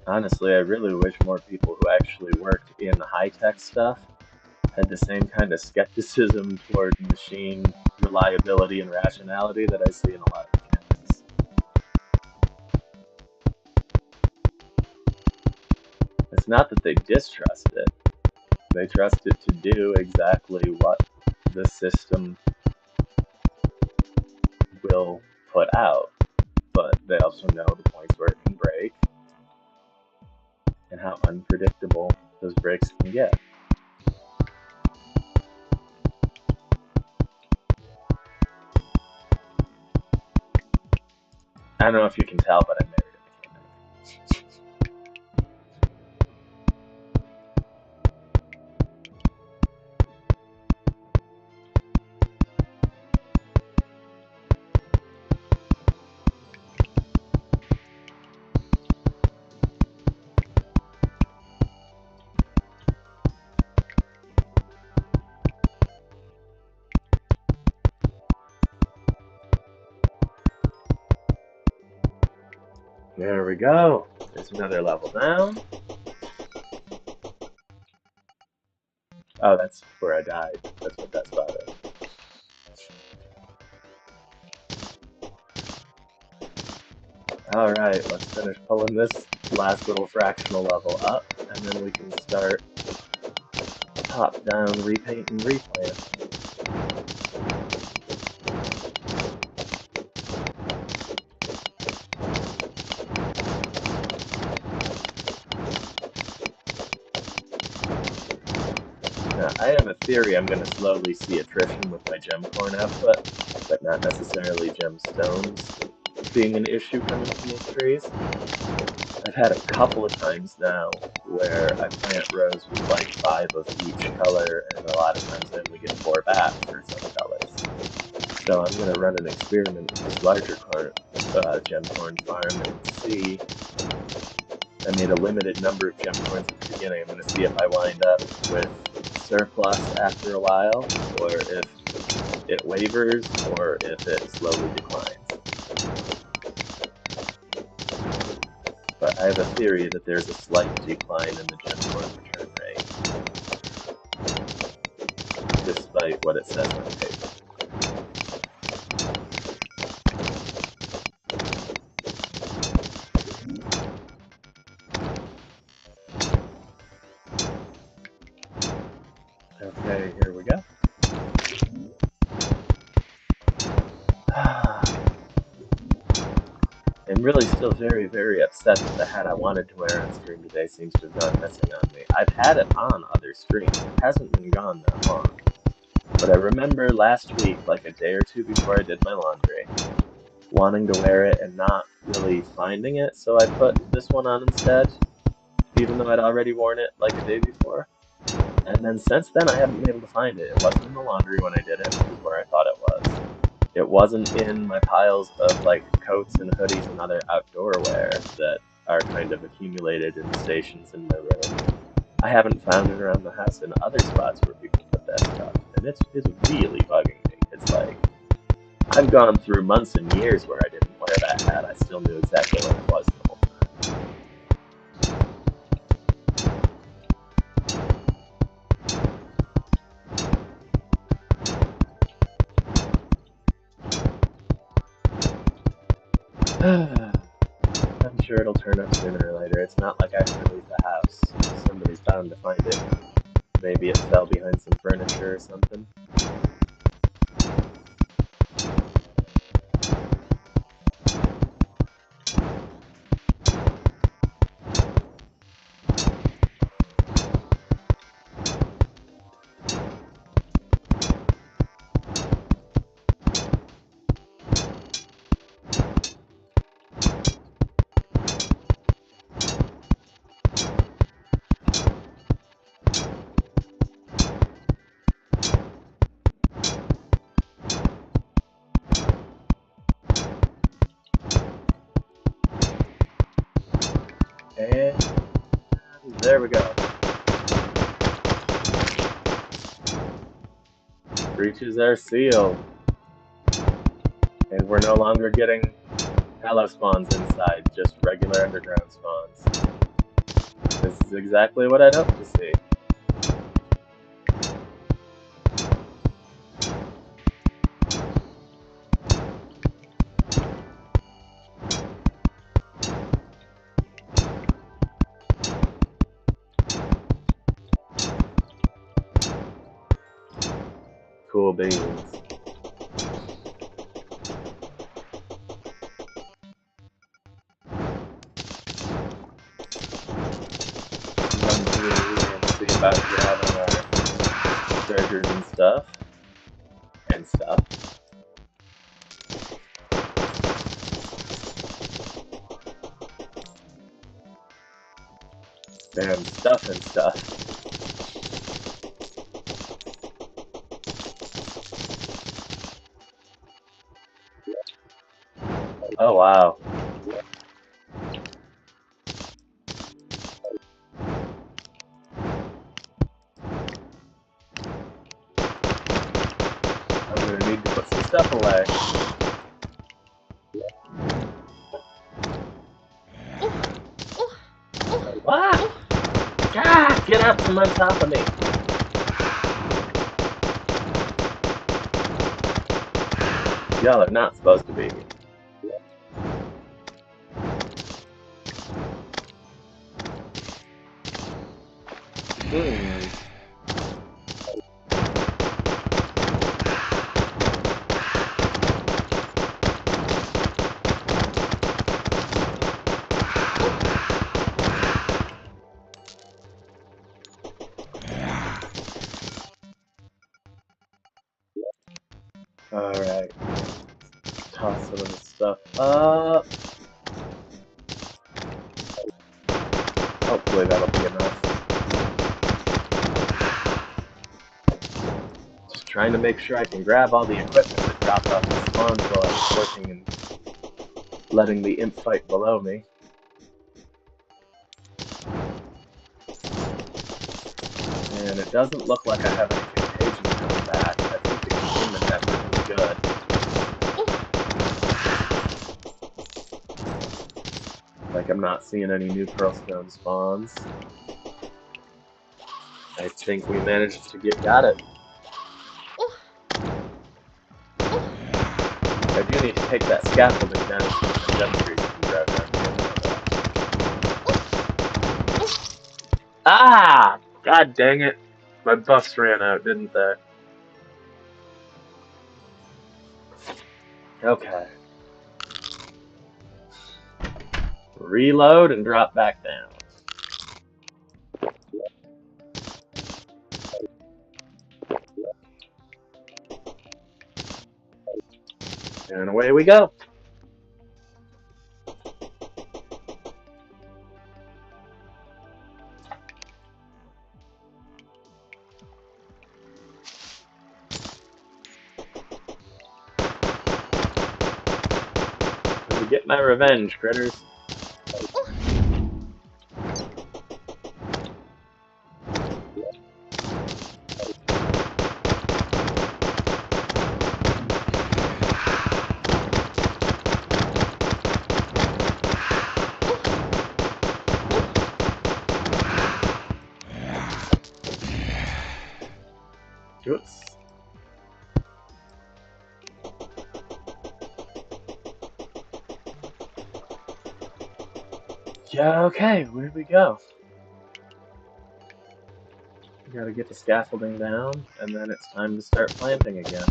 Honestly, I really wish more people who actually worked in high-tech stuff had the same kind of skepticism toward machine reliability and rationality that I see in a lot of mechanics. It's not that they distrust it, they trust it to do exactly what the system will put out, but they also know the points where it can break and how unpredictable those breaks can get. I don't know if you can tell, but I married a mechanic. There we go. There's another level down. Oh, that's where I died. That's what that spot is. Alright, let's finish pulling this last little fractional level up, and then we can start top-down repaint and replant. Now, I have a theory I'm going to slowly see attrition with my gemcorn output, but not necessarily gemstones being an issue coming from these trees. I've had a couple of times now where I plant rows with like 5 of each color, and a lot of times I only get 4 back for some colors. So I'm going to run an experiment with this larger gemcorn farm and see. I made a limited number of gemcorns at the beginning. I'm going to see if I wind up with surplus after a while, or if it wavers, or if it slowly declines. But I have a theory that there's a slight decline in the gemcorn return rate, despite what it says on paper. Okay, here we go. I'm really still very, very upset that the hat I wanted to wear on stream today seems to have gone missing on me. I've had it on other streams. It hasn't been gone that long. But I remember last week, like a day or two before I did my laundry, wanting to wear it and not really finding it, so I put this one on instead, even though I'd already worn it like a day before. And then since then, I haven't been able to find it. It wasn't in the laundry when I did it, which is where I thought it was. It wasn't in my piles of like coats and hoodies and other outdoor wear that are kind of accumulated in stations in my room. I haven't found it around the house in other spots where people put that stuff, and it's really bugging me. It's like, I've gone through months and years where I didn't wear that hat. I still knew exactly where it was the whole time. I'm sure it'll turn up sooner or later. It's not like I have to leave the house. Somebody's bound to find it. Maybe it fell behind some furniture or something. And there we go. Breaches are sealed. And we're no longer getting hello spawns inside, just regular underground spawns. This is exactly what I'd hoped to see. Cool beans. Run through here and see about grabbing our treasures and stuff. And stuff. And stuff and stuff. Oh wow. I'm gonna need to put some stuff away. What? God, get out from on top of me. Y'all are not supposed to be here. Alright. Toss some of this stuff up. Hopefully that'll be enough. Just trying to make sure I can grab all the equipment that dropped off the spawns while I was working and letting the imp fight below me. And it doesn't look like I have any contagion coming back. I think the containment effort was good. Like, I'm not seeing any new pearlstone spawns. I think we managed to got it. I do need to take that scaffolding down so the gem trees can grow down here. Ah! God dang it. My buffs ran out, didn't they? Okay. Reload and drop back down. And away we go. To get my revenge, critters. Oops. Yeah, okay, where'd we go? We gotta get the scaffolding down, and then it's time to start planting again.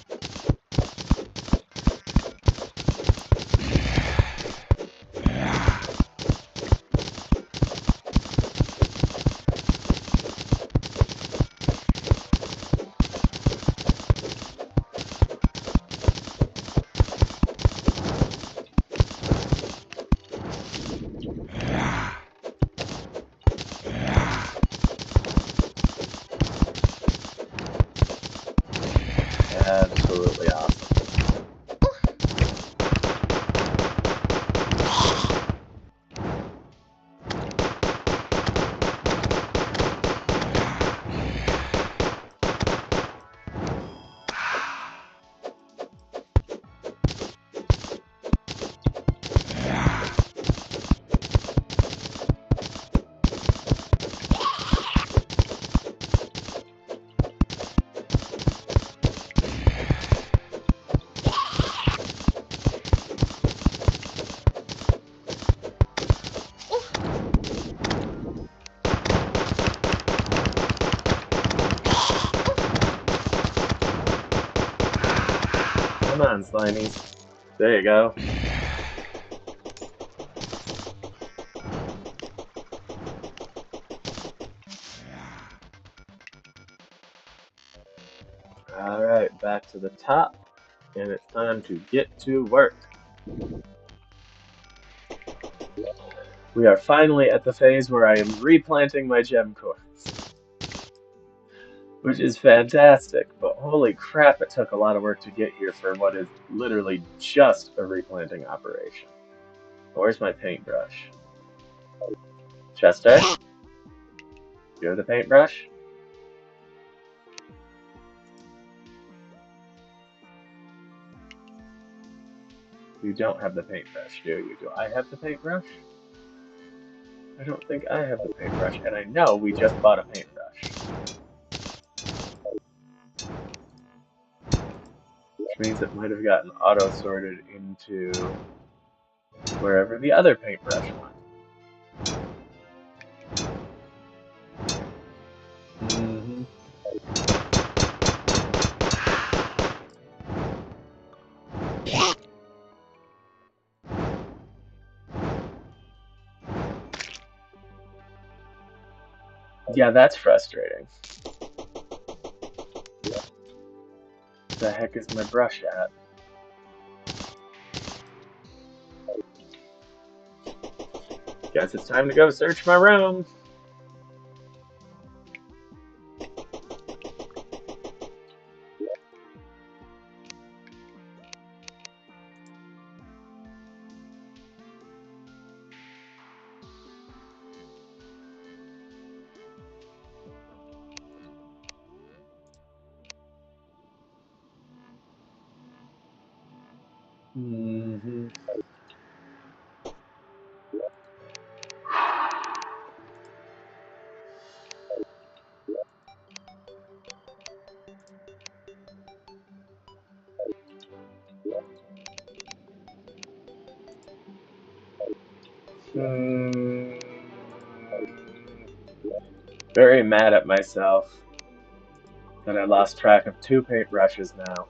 Absolutely. Come on, Slimies. There you go. Alright, back to the top, and it's time to get to work. We are finally at the phase where I am replanting my gemcorns, which is fantastic, but holy crap, it took a lot of work to get here for what is literally just a replanting operation. Where's my paintbrush? Chester? You have the paintbrush? You don't have the paintbrush, do you? Do I have the paintbrush? I don't think I have the paintbrush, and I know we just bought a paintbrush. Which means it might have gotten auto-sorted into wherever the other paintbrush went. Mm-hmm. Yeah, that's frustrating. The heck is my brush at? Guess it's time to go search my room. Mm-hmm. Very mad at myself that I lost track of 2 paintbrushes now.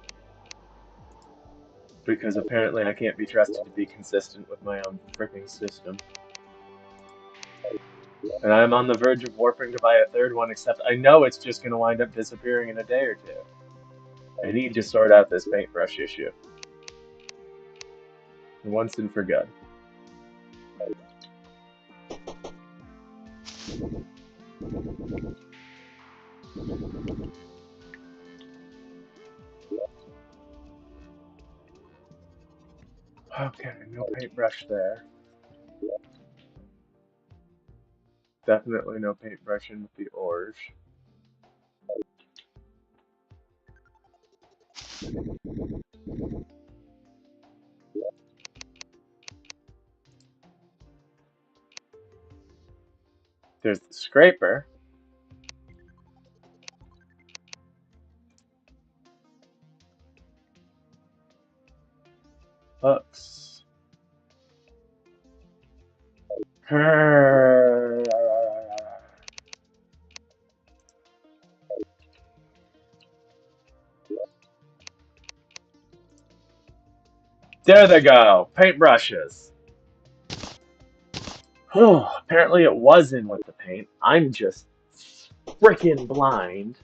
Because apparently I can't be trusted to be consistent with my own freaking system. And I'm on the verge of warping to buy a 3rd one, except I know it's just going to wind up disappearing in a day or two. I need to sort out this paintbrush issue. Once and for good. Okay, no paintbrush there. Definitely no paintbrushing with the orange. There's the scraper. Hooks. There they go! Paintbrushes! Oh, apparently it was in with the paint. I'm just freaking blind.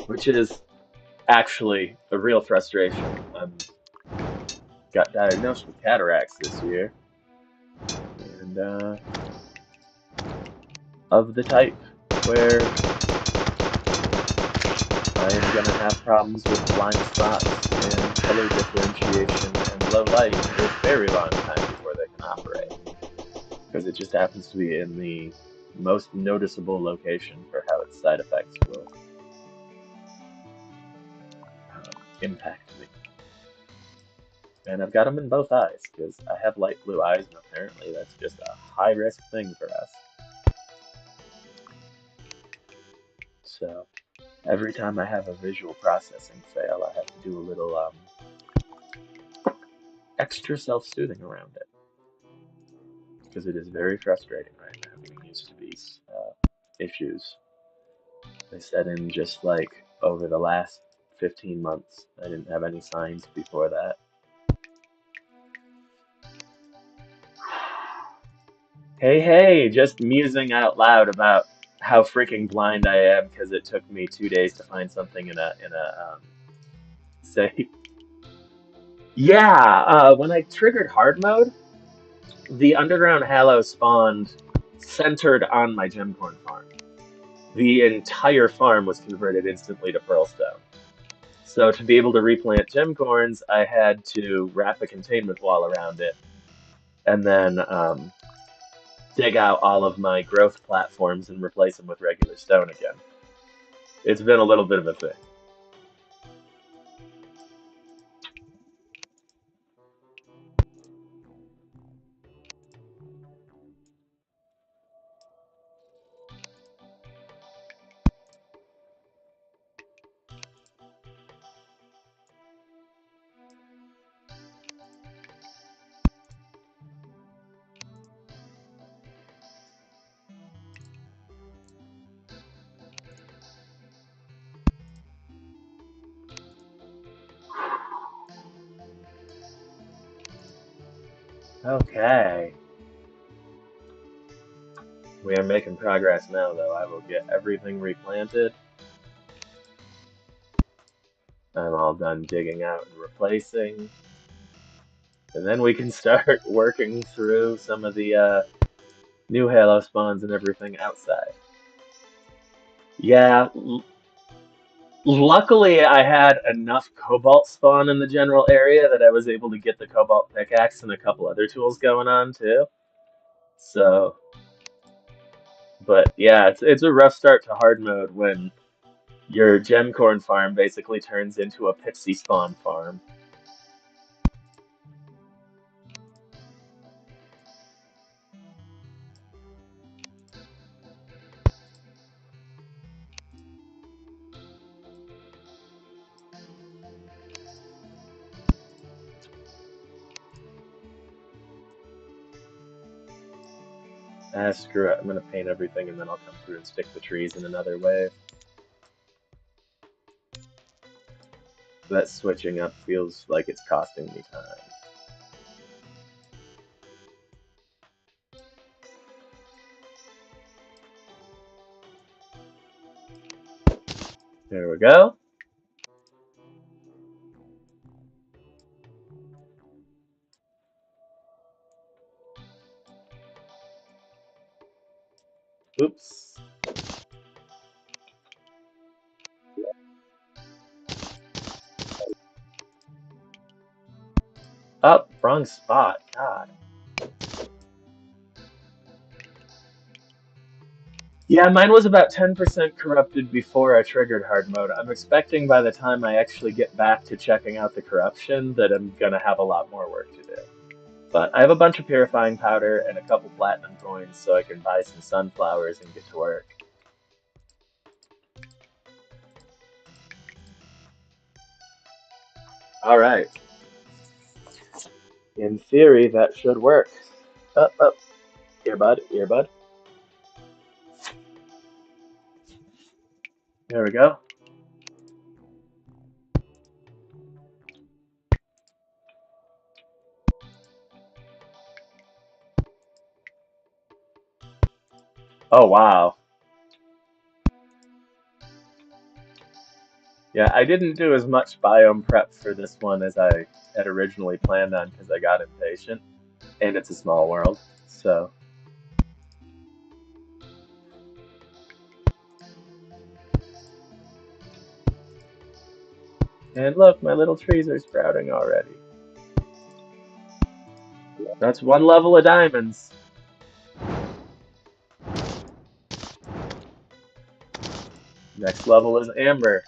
Which is actually a real frustration. Got diagnosed with cataracts this year. And, of the type where I am going to have problems with blind spots and color differentiation and low light for a very long time before they can operate. Because it just happens to be in the most noticeable location for how its side effects will impact me. And I've got them in both eyes, because I have light blue eyes, and apparently that's just a high-risk thing for us. So, every time I have a visual processing fail, I have to do a little extra self-soothing around it. Because it is very frustrating right now getting used to these issues. They set in just like over the last 15 months. I didn't have any signs before that. Hey, hey, just musing out loud about how freaking blind I am because it took me 2 days to find something in a say. Yeah, when I triggered hard mode, the underground hallow spawned centered on my gemcorn farm. The entire farm was converted instantly to pearlstone. So to be able to replant gemcorns, I had to wrap a containment wall around it and then dig out all of my growth platforms and replace them with regular stone again. It's been a little bit of a thing. Okay. We are making progress now, though. I will get everything replanted. I'm all done digging out and replacing. And then we can start working through some of the new Halo spawns and everything outside. Yeah, luckily I had enough cobalt spawn in the general area that I was able to get the cobalt pickaxe and a couple other tools going on too. So, but yeah, it's a rough start to hard mode when your gemcorn farm basically turns into a pixie spawn farm. Ah, screw it. I'm gonna paint everything and then I'll come through and stick the trees in another wave. That switching up feels like it's costing me time. There we go. Oops. Up, wrong spot. God. Yeah, mine was about 10% corrupted before I triggered hard mode. I'm expecting by the time I actually get back to checking out the corruption that I'm gonna have a lot more work to do. But I have a bunch of purifying powder and a couple platinum coins so I can buy some sunflowers and get to work. Alright. In theory, that should work. Up, up. Earbud, earbud. There we go. Oh, wow. Yeah, I didn't do as much biome prep for this one as I had originally planned on because I got impatient. And it's a small world, so. And look, my little trees are sprouting already. That's one level of diamonds. Next level is amber.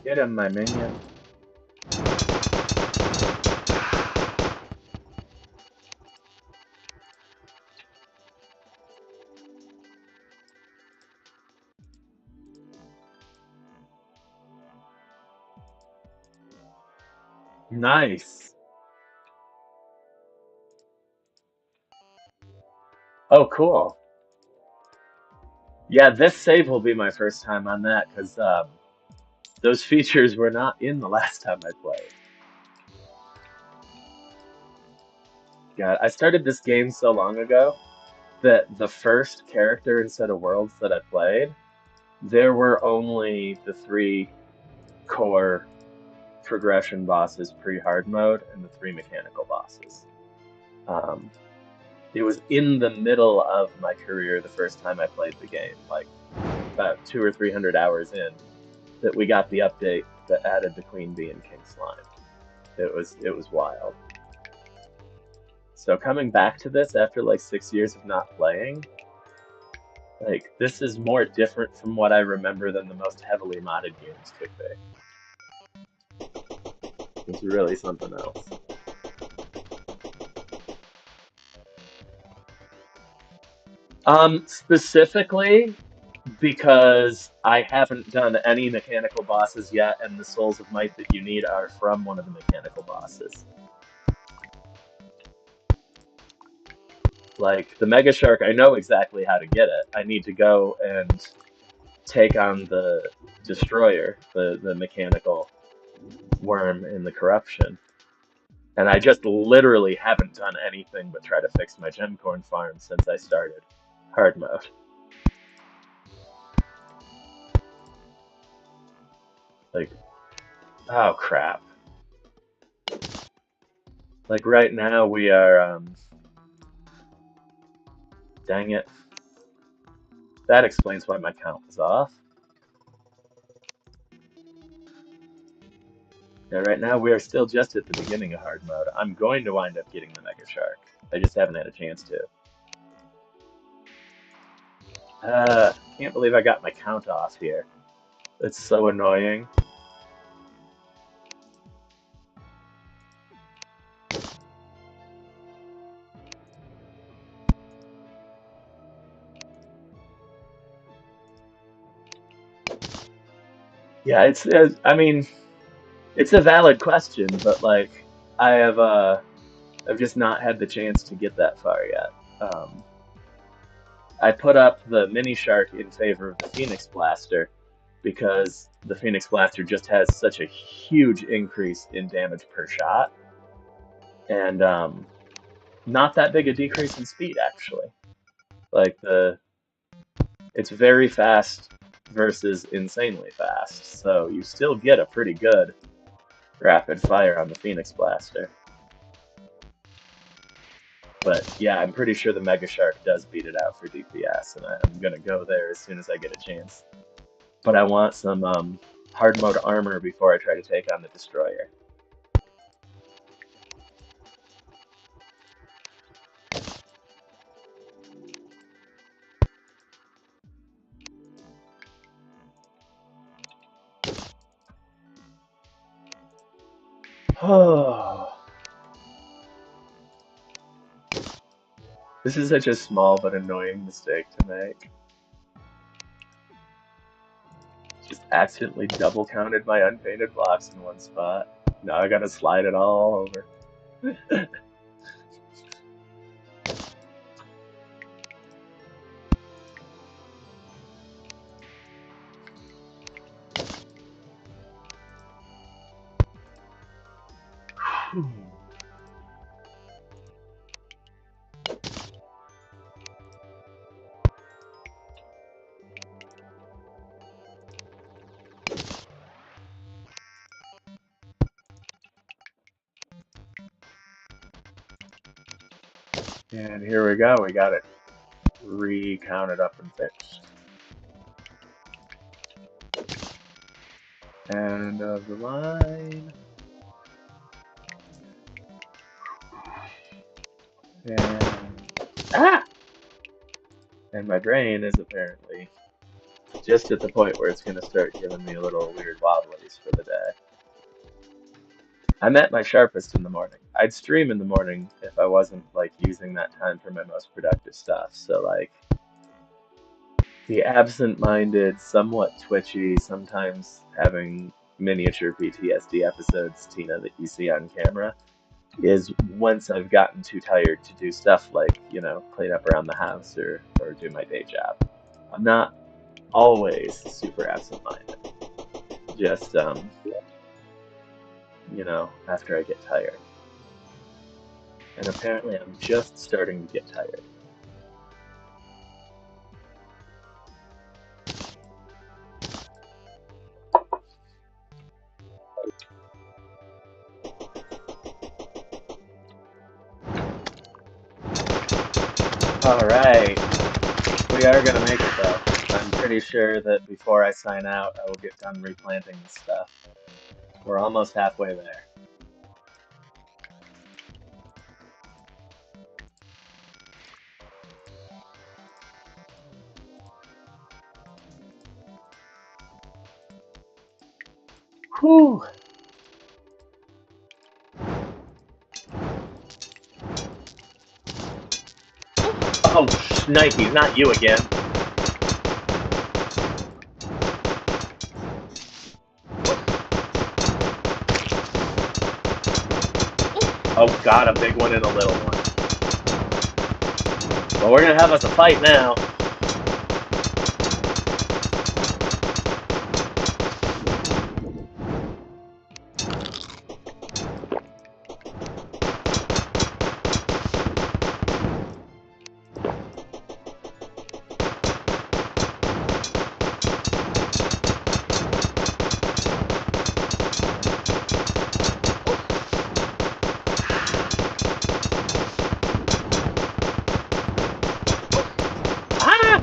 Get him, my minion. Nice. Oh, cool. Yeah, this save will be my first time on that because those features were not in the last time I played. God, I started this game so long ago that the first character and set of worlds that I played, there were only the three core progression bosses pre-hard mode and the three mechanical bosses. Um, it was in the middle of my career the first time I played the game, like about 200 or 300 hours in, that we got the update that added the Queen Bee and King Slime. It was wild. So coming back to this after like 6 years of not playing, like this is more different from what I remember than the most heavily modded games could be. It's really something else. Specifically because I haven't done any mechanical bosses yet, and the souls of might that you need are from one of the mechanical bosses. Like the Mega Shark, I know exactly how to get it. I need to go and take on the Destroyer, the mechanical worm in the corruption. And I just literally haven't done anything but try to fix my gemcorn farm since I started hard mode. Like, oh crap. Like right now we are, dang it. That explains why my count was off. Yeah, right now we are still just at the beginning of hard mode. I'm going to wind up getting the Mega Shark. I just haven't had a chance to. Can't believe I got my count off here. It's so annoying. Yeah, I mean, it's a valid question, but like, I have, I've just not had the chance to get that far yet. I put up the Mini Shark in favor of the Phoenix Blaster because the Phoenix Blaster just has such a huge increase in damage per shot, and not that big a decrease in speed actually. Like it's very fast versus insanely fast, so you still get a pretty good rapid fire on the Phoenix Blaster. But yeah, I'm pretty sure the Mega Shark does beat it out for DPS, and I'm gonna go there as soon as I get a chance. But I want some hard mode armor before I try to take on the Destroyer. Oh, this is such a small but annoying mistake to make. Just accidentally double counted my unpainted blocks in one spot. Now I gotta slide it all over. And here we go, we got it recounted up and fixed. End of the line. And ah! And my brain is apparently just at the point where it's going to start giving me a little weird wobblies for the day. I'm at my sharpest in the morning. I'd stream in the morning if I wasn't like using that time for my most productive stuff. So like the absent-minded, somewhat twitchy, sometimes having miniature PTSD episodes, Tina, that you see on camera, is once I've gotten too tired to do stuff like, you know, clean up around the house or do my day job. I'm not always super absent-minded. Just, you know, after I get tired. And apparently I'm just starting to get tired. Alright, we are gonna make it though. I'm pretty sure that before I sign out, I will get done replanting this stuff. We're almost halfway there. Whew! Oh, Snipey, not you again. Oh god, a big one and a little one. Well, we're gonna have us a fight now. Ah!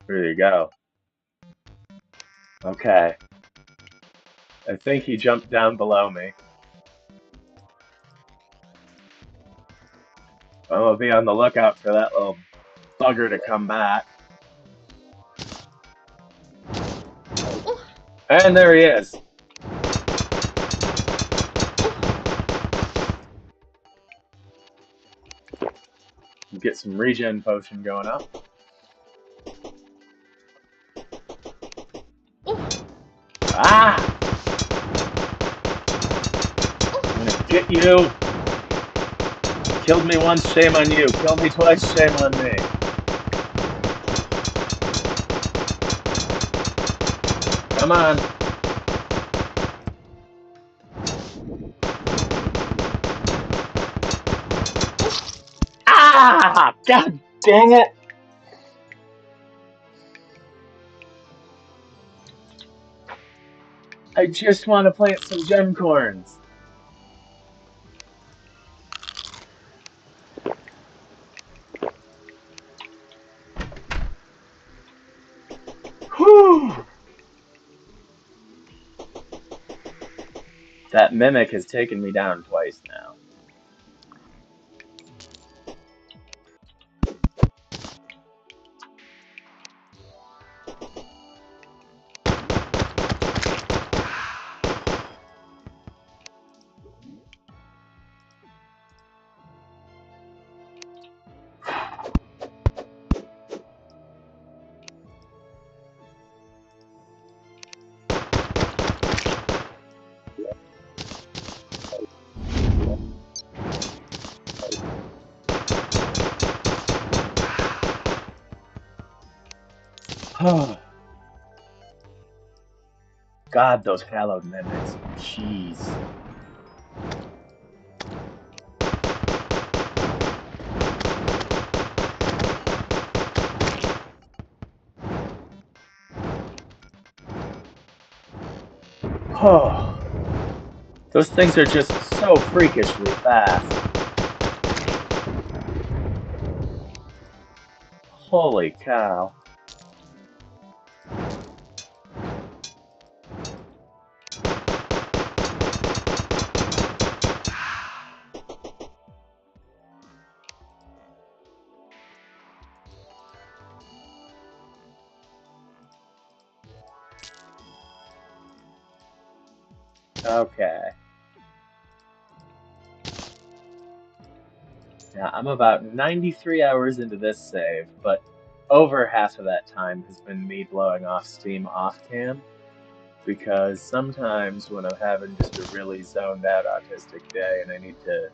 There you go. Okay. I think he jumped down below me. I'm gonna be on the lookout for that little bugger to come back. And there he is. Get some regen potion going up. Ah! I'm gonna get you. Killed me once, shame on you. Kill me twice, shame on me. Come on. Ah! God dang it! I just want to plant some gemcorns. Whew! That mimic has taken me down twice now. God, those hallowed mimics. Jeez. Oh. Those things are just so freakishly fast. Holy cow. Okay. Now, I'm about 93 hours into this save, but over half of that time has been me blowing off steam off cam, because sometimes when I'm having just a really zoned out autistic day and I need to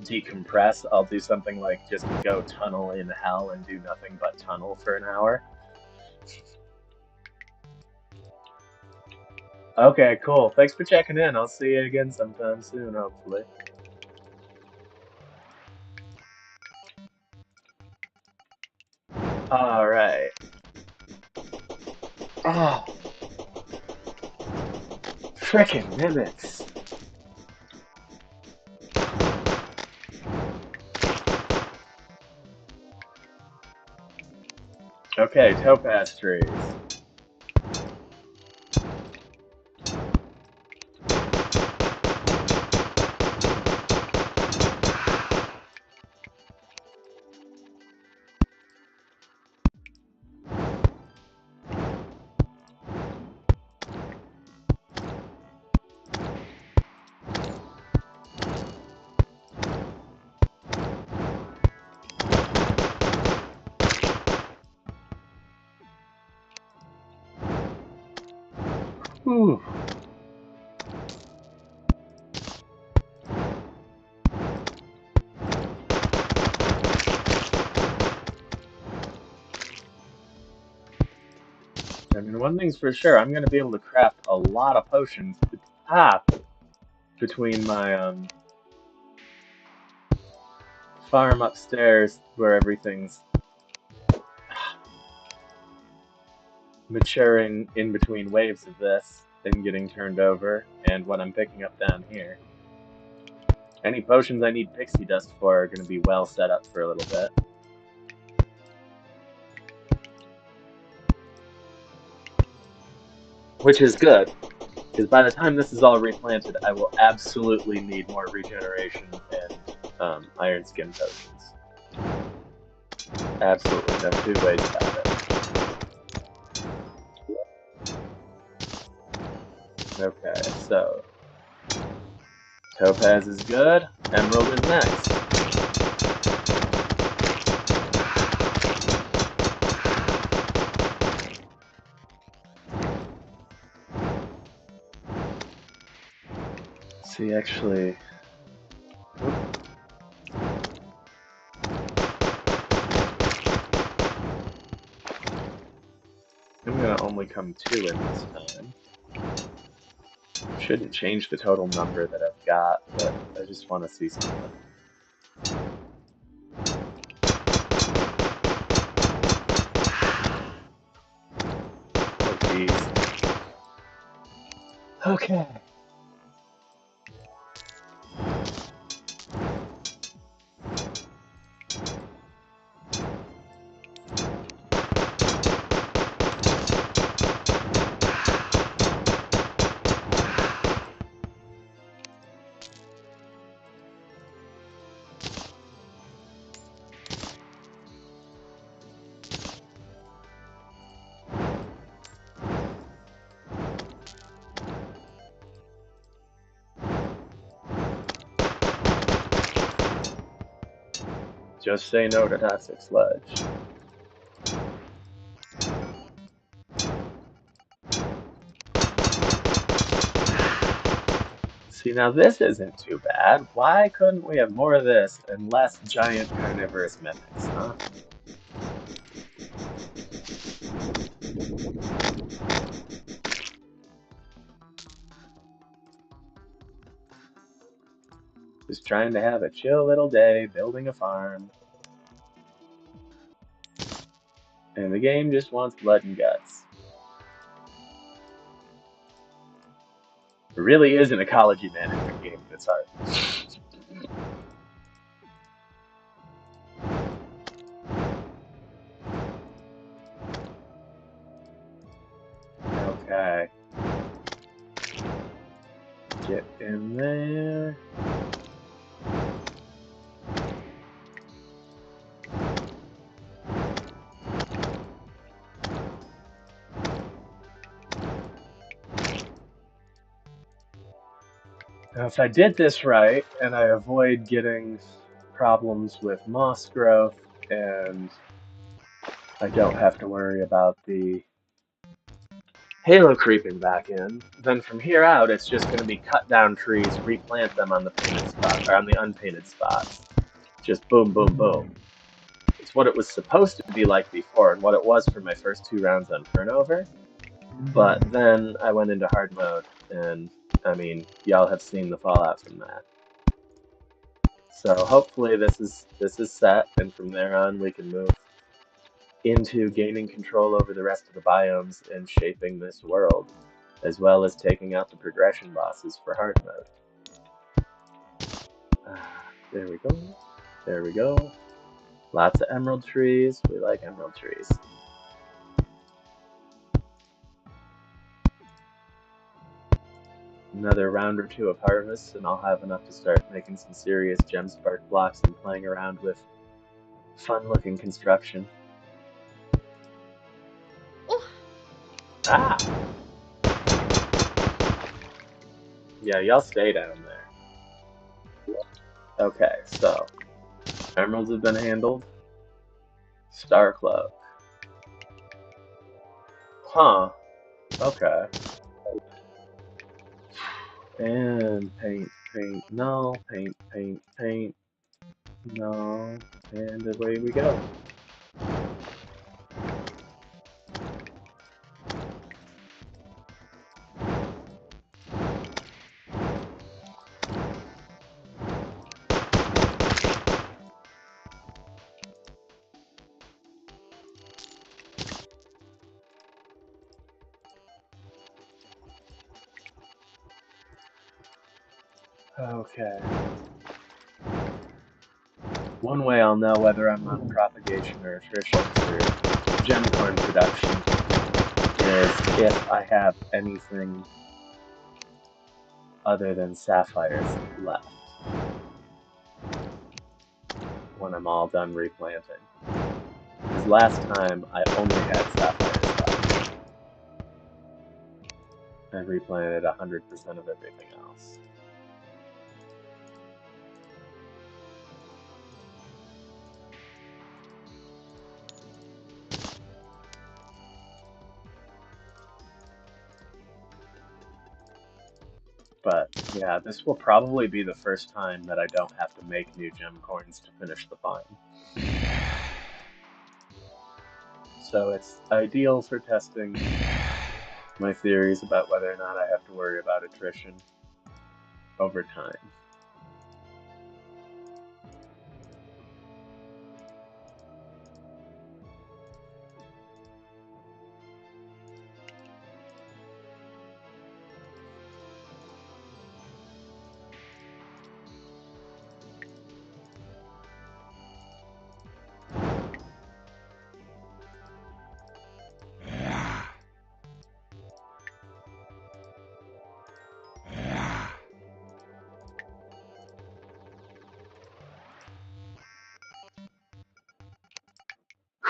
decompress, I'll do something like just go tunnel in hell and do nothing but tunnel for an hour. Okay, cool. Thanks for checking in. I'll see you again sometime soon, hopefully. Alright. Oh, frickin' mimics. Okay, topaz trees. Whew. I mean, one thing's for sure, I'm gonna be able to craft a lot of potions between my farm upstairs where everything's maturing in between waves of this and getting turned over, and what I'm picking up down here. Any potions I need pixie dust for are going to be well set up for a little bit. Which is good, because by the time this is all replanted, I will absolutely need more regeneration and iron skin potions. Absolutely, no two ways about it. Okay, so topaz is good, emerald is next. See, actually, I'm gonna only come two in this time. Shouldn't change the total number that I've got, but I just want to see something. Oh, jeez. Okay. Just say no to toxic sludge. See, now this isn't too bad. Why couldn't we have more of this and less giant carnivorous mimics, huh? Just trying to have a chill little day, building a farm. And the game just wants blood and guts. It really is an ecology management game at its heart. Okay. Get in there. Now, if I did this right, and I avoid getting problems with moss growth, and I don't have to worry about the halo creeping back in, then from here out it's just going to be cut down trees, replant them on the painted spot or on the unpainted spots. Just boom, boom, boom. It's what it was supposed to be like before, and what it was for my first 2 rounds on turnover. But then I went into hard mode, and I mean, y'all have seen the fallout from that. So hopefully this is set, and from there on we can move into gaining control over the rest of the biomes and shaping this world, as well as taking out the progression bosses for hard mode. There we go. There we go. Lots of emerald trees. We like emerald trees. Another round or two of harvest, and I'll have enough to start making some serious gem spark blocks and playing around with fun-looking construction. Ah! Yeah, y'all stay down there. Okay, so emeralds have been handled. Star cloak. Huh. Okay. And paint, paint, no, paint, paint, paint, no, and away we go. Okay. One way I'll know whether I'm on propagation or attrition for gemcorn production is if I have anything other than sapphires left when I'm all done replanting. Because last time I only had sapphires left. I replanted 100% of everything else. But yeah, this will probably be the first time that I don't have to make new gemcorns to finish the farm. So it's ideal for testing my theories about whether or not I have to worry about attrition over time.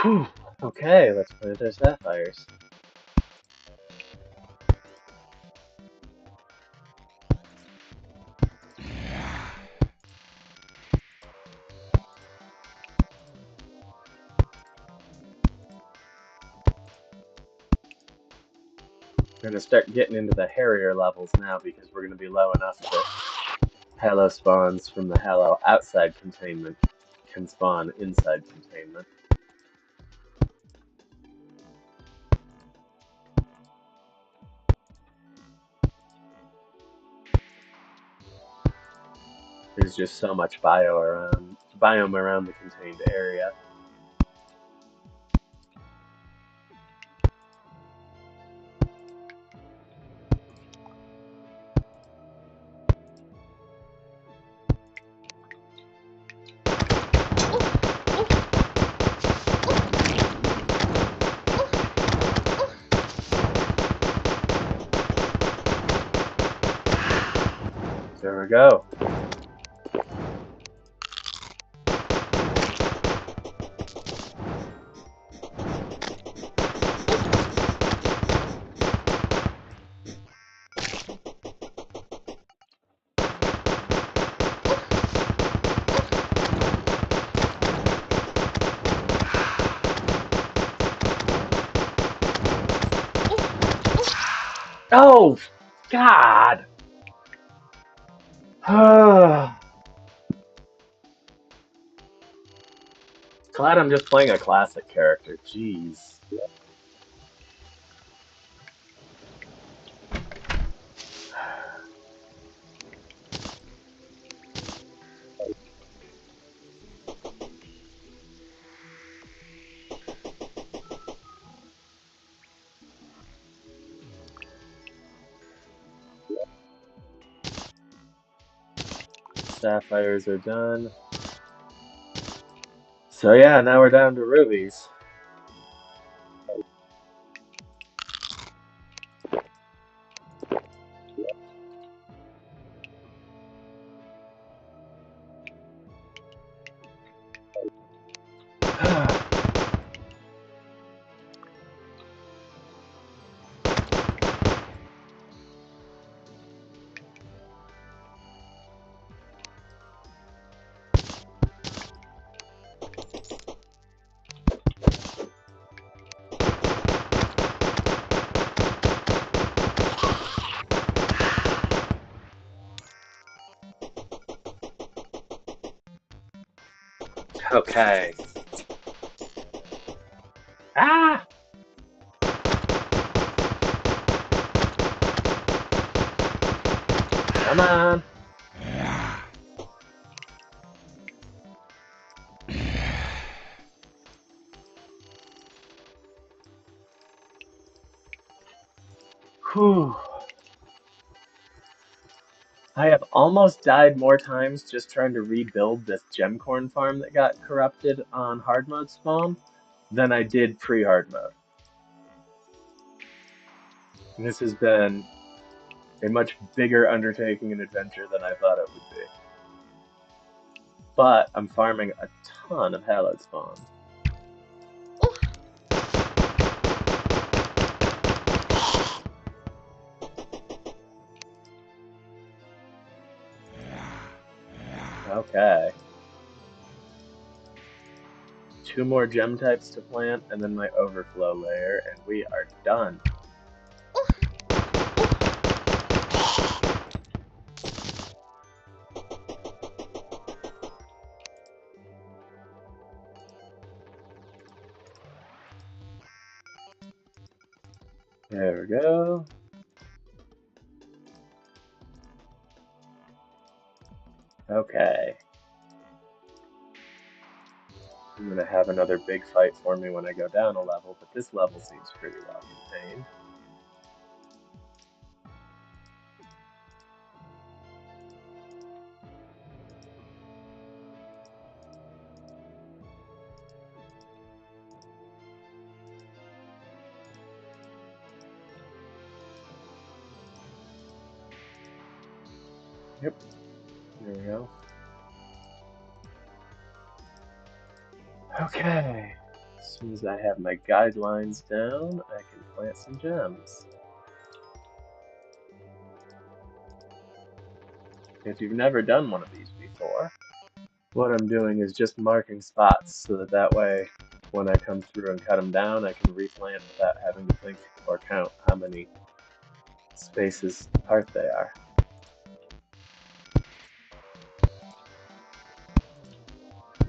Whew. Okay, let's plant our sapphires. We're gonna start getting into the hairier levels now because we're gonna be low enough that halo spawns from the halo outside containment can spawn inside containment. There's just so much biome around the contained area. There we go. Oh, God! Glad I'm just playing a classic character. Jeez. Sapphires are done. So yeah, now we're down to rubies. Okay. Ah! Come on. Whew. I have almost died more times just trying to rebuild this gemcorn farm that got corrupted on hard mode spawn than I did pre-hard mode. And this has been a much bigger undertaking and adventure than I thought it would be. But I'm farming a ton of hallowed spawn. Okay. 2 more gem types to plant and then my overflow layer and we are done. There we go. Okay. I'm gonna have another big fight for me when I go down a level, but this level seems pretty well contained. Yep. There we go. Okay. As soon as I have my guidelines down, I can plant some gems. If you've never done one of these before, what I'm doing is just marking spots so that way when I come through and cut them down, I can replant without having to think or count how many spaces apart they are.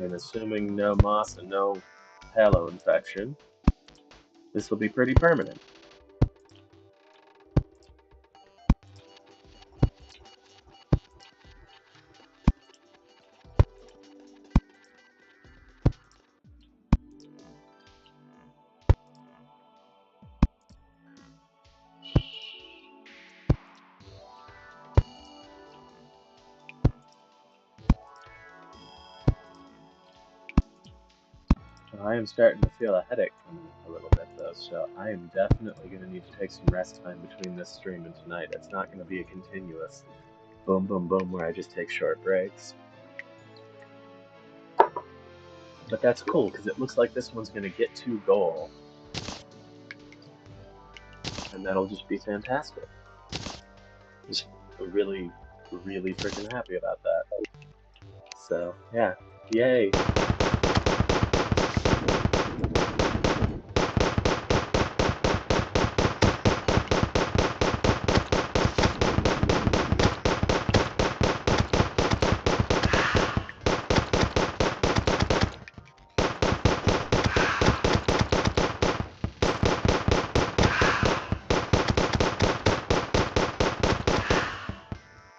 And assuming no moss and no halo infection, this will be pretty permanent. I am starting to feel a headache coming up a little bit though, so I am definitely going to need to take some rest time between this stream and tonight. It's not going to be a continuous boom, boom, boom where I just take short breaks. But that's cool because it looks like this one's going to get to goal. And that'll just be fantastic. Just really, really freaking happy about that. So, yeah. Yay.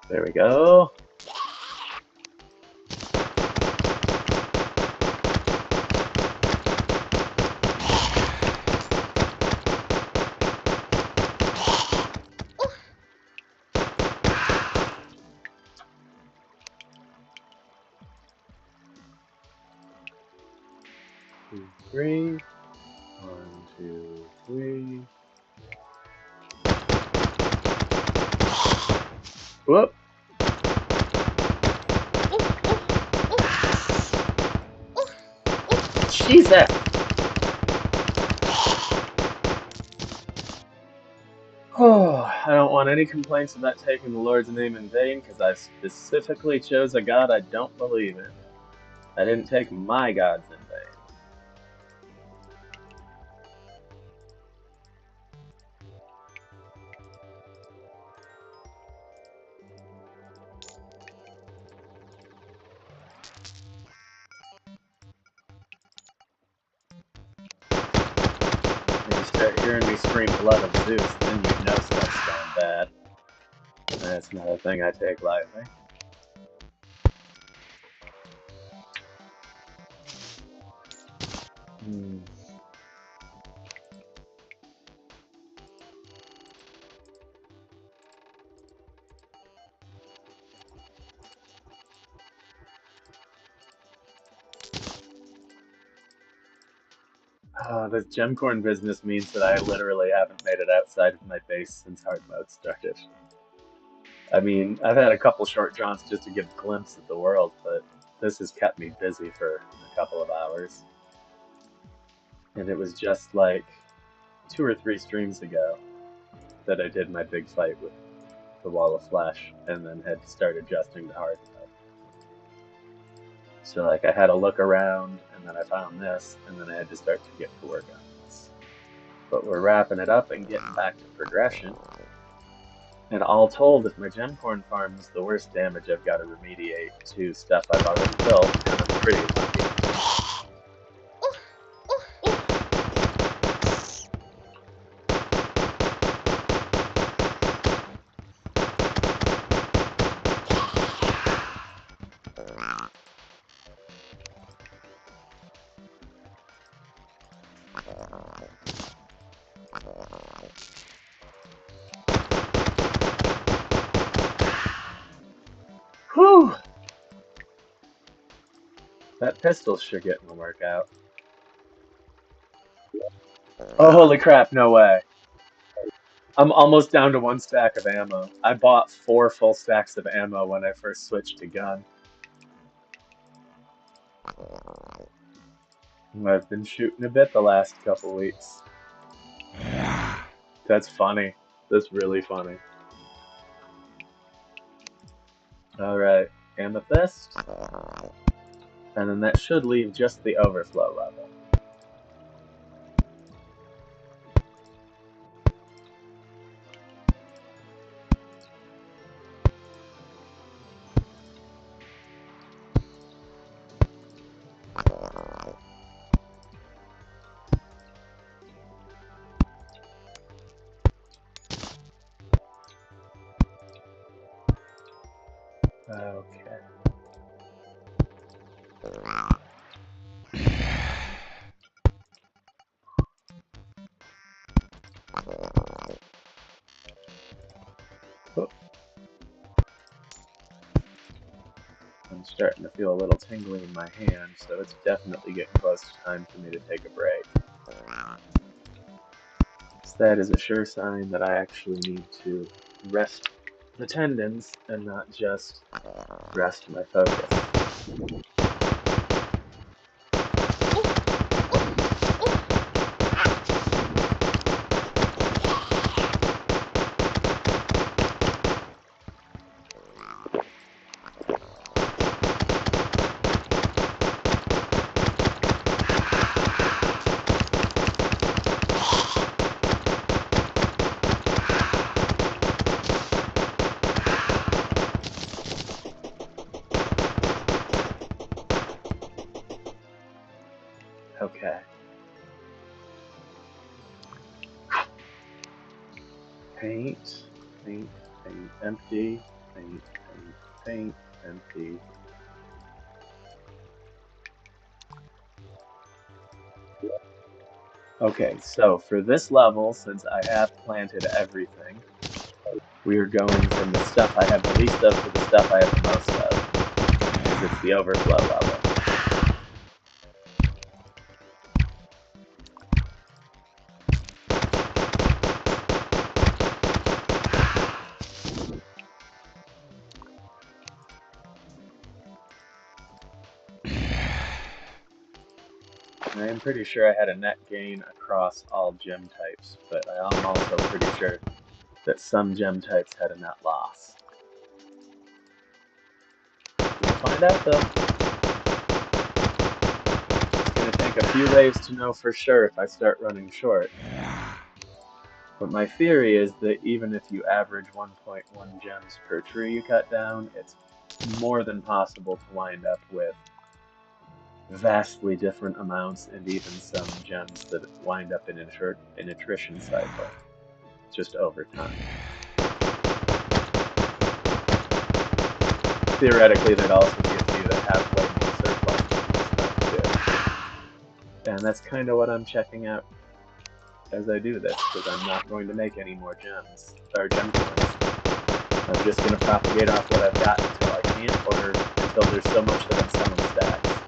There we go. Two, three. 1, 2, 3. Whoop! Jesus! Oh, I don't want any complaints about taking the Lord's name in vain, because I specifically chose a god I don't believe in. I didn't take my gods in vain. When you start hearing me scream blood of Zeus, then you know stuff's gone bad. That's not a thing I take lightly. Hmm. This gemcorn business means that I literally haven't made it outside of my base since hard mode started. I mean, I've had a couple short jaunts just to give a glimpse at the world, but this has kept me busy for a couple of hours. And it was just like 2 or 3 streams ago that I did my big fight with the wall of flesh and then had to start adjusting to hard mode. So like I had a look around and then I found this and then I had to start to get to work on this. But we're wrapping it up and getting back to progression. And all told, if my gemcorn farm is the worst damage I've got to remediate to stuff I've already built, and I'm pretty lucky. Whew! That pistol's sure getting a workout. Oh, holy crap, no way. I'm almost down to 1 stack of ammo. I bought 4 full stacks of ammo when I first switched to gun. I've been shooting a bit the last couple weeks. That's funny. That's really funny. Alright, amethyst. And then that should leave just the overflow level. Okay. I'm starting to feel a little tingly in my hand, so it's definitely getting close to time for me to take a break. So that is a sure sign that I actually need to rest the tendons and not just rest my focus. Okay. Paint, paint, paint, empty, paint, paint, empty. Okay, so for this level, since I have planted everything, we are going from the stuff I have the least of to the stuff I have the most of, because it's the overflow level. And I am pretty sure I had a net gain across all gem types, but I am also pretty sure that some gem types had a net loss. We'll find out though. It's going to take a few waves to know for sure if I start running short. But my theory is that even if you average 1.1 gems per tree you cut down, it's more than possible to wind up with vastly different amounts and even some gems that wind up in an attrition cycle, just over time. Theoretically, that also gives you the halfway more surplus than you expect too. And that's kind of what I'm checking out as I do this, because I'm not going to make any more gems, or gemcorns. I'm just going to propagate off what I've got until I can't, or until there's so much that I'm selling stacks.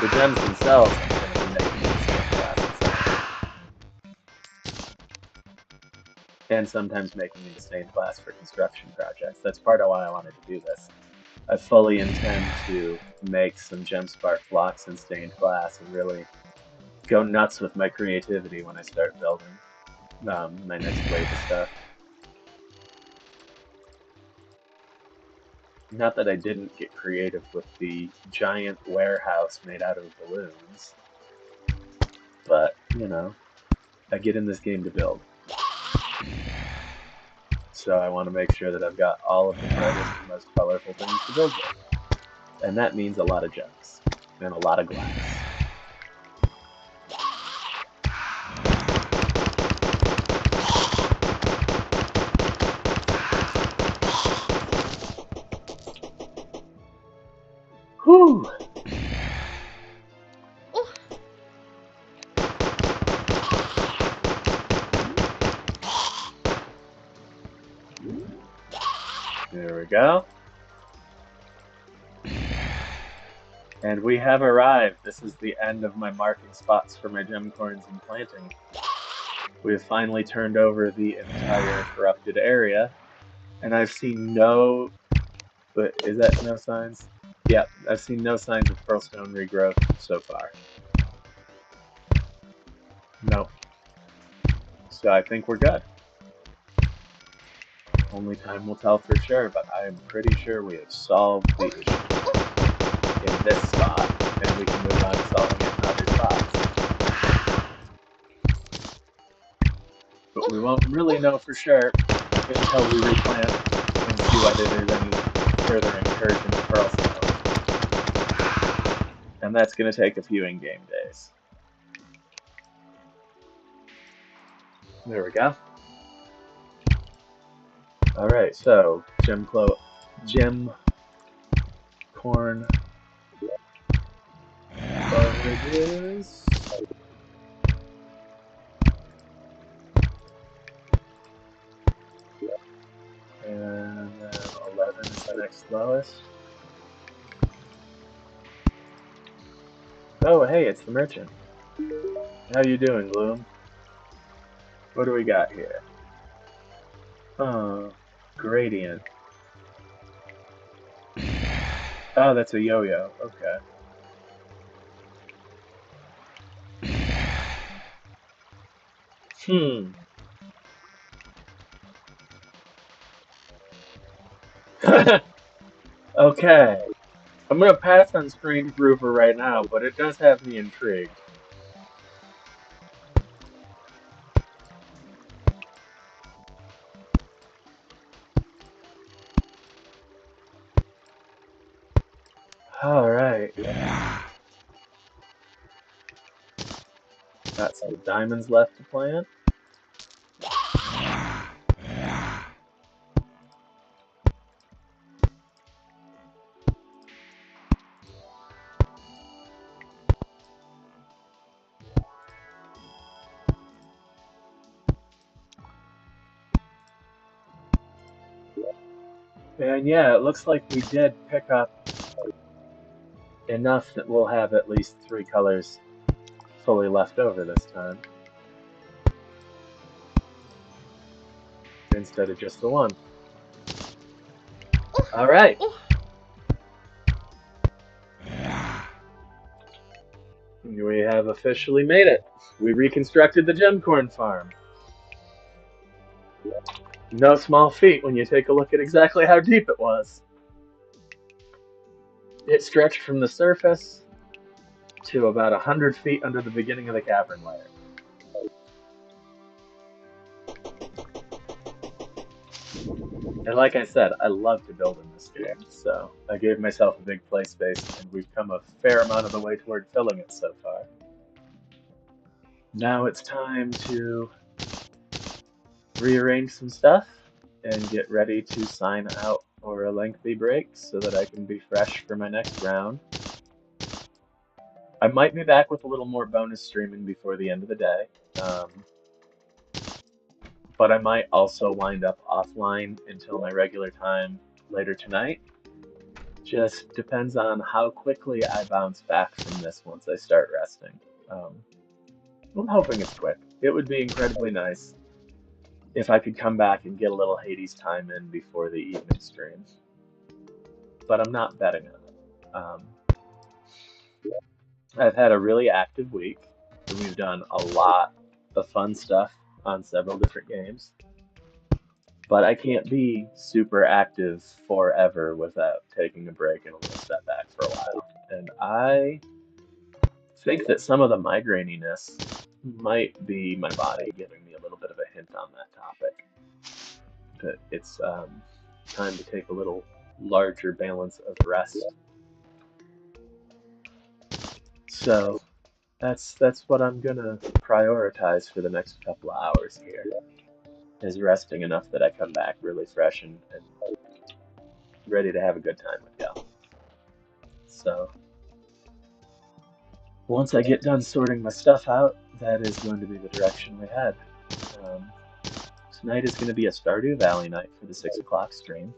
The gems themselves, I'm going to be making into stained glass and selling. And sometimes making into stained glass for construction projects. That's part of why I wanted to do this. I fully intend to make some gem spark blocks in stained glass and really go nuts with my creativity when I start building my next wave of stuff. Not that I didn't get creative with the giant warehouse made out of balloons, but, you know, I get in this game to build. So I want to make sure that I've got all of the brightest and most colorful things to build with. And that means a lot of gems and a lot of glass. Whew! There we go. And we have arrived. This is the end of my marking spots for my gemcorns and planting. We have finally turned over the entire corrupted area, and I've seen no... But is that no signs? Yeah, I've seen no signs of pearlstone regrowth so far. Nope. So I think we're good. Only time will tell for sure, but I am pretty sure we have solved the issue in this spot, and we can move on to solving it in other spots. But we won't really know for sure until we replant and see whether there's any further incursion of pearlstone. And that's going to take a few in-game days. There we go. Alright, so gemcorn beverages. And then 11 is the next lowest. Oh, hey, it's the merchant. How you doing, Gloom? What do we got here? Oh, gradient. Oh, that's a yo-yo. Okay. Okay. I'm gonna pass on Strange Groover right now, but it does have me intrigued. Alright. Got some diamonds left to plant. And yeah, it looks like we did pick up enough that we'll have at least 3 colors fully left over this time, instead of just the one. Alright, we have officially made it. We reconstructed the gemcorn farm. No small feat when you take a look at exactly how deep it was. It stretched from the surface to about 100 feet under the beginning of the cavern layer. And like I said, I love to build in this game, so I gave myself a big play space, and we've come a fair amount of the way toward filling it so far. Now it's time to rearrange some stuff and get ready to sign out for a lengthy break so that I can be fresh for my next round. I might be back with a little more bonus streaming before the end of the day, um, but I might also wind up offline until my regular time later tonight. Just depends on how quickly I bounce back from this once I start resting. Um, I'm hoping it's quick. It would be incredibly nice if I could come back and get a little Hades time in before the evening stream, but I'm not betting on it. I've had a really active week. We've done a lot of fun stuff on several different games, but I can't be super active forever without taking a break and a little step back for a while. And I think that some of the migraininess might be my body giving me a little bit of a hint on that topic. That it's time to take a little larger balance of rest. So that's what I'm gonna prioritize for the next couple of hours here. Is resting enough that I come back really fresh and ready to have a good time with y'all. So once I get done sorting my stuff out, that is going to be the direction we head. Um, Tonight is going to be a Stardew Valley night for the 6 o'clock stream.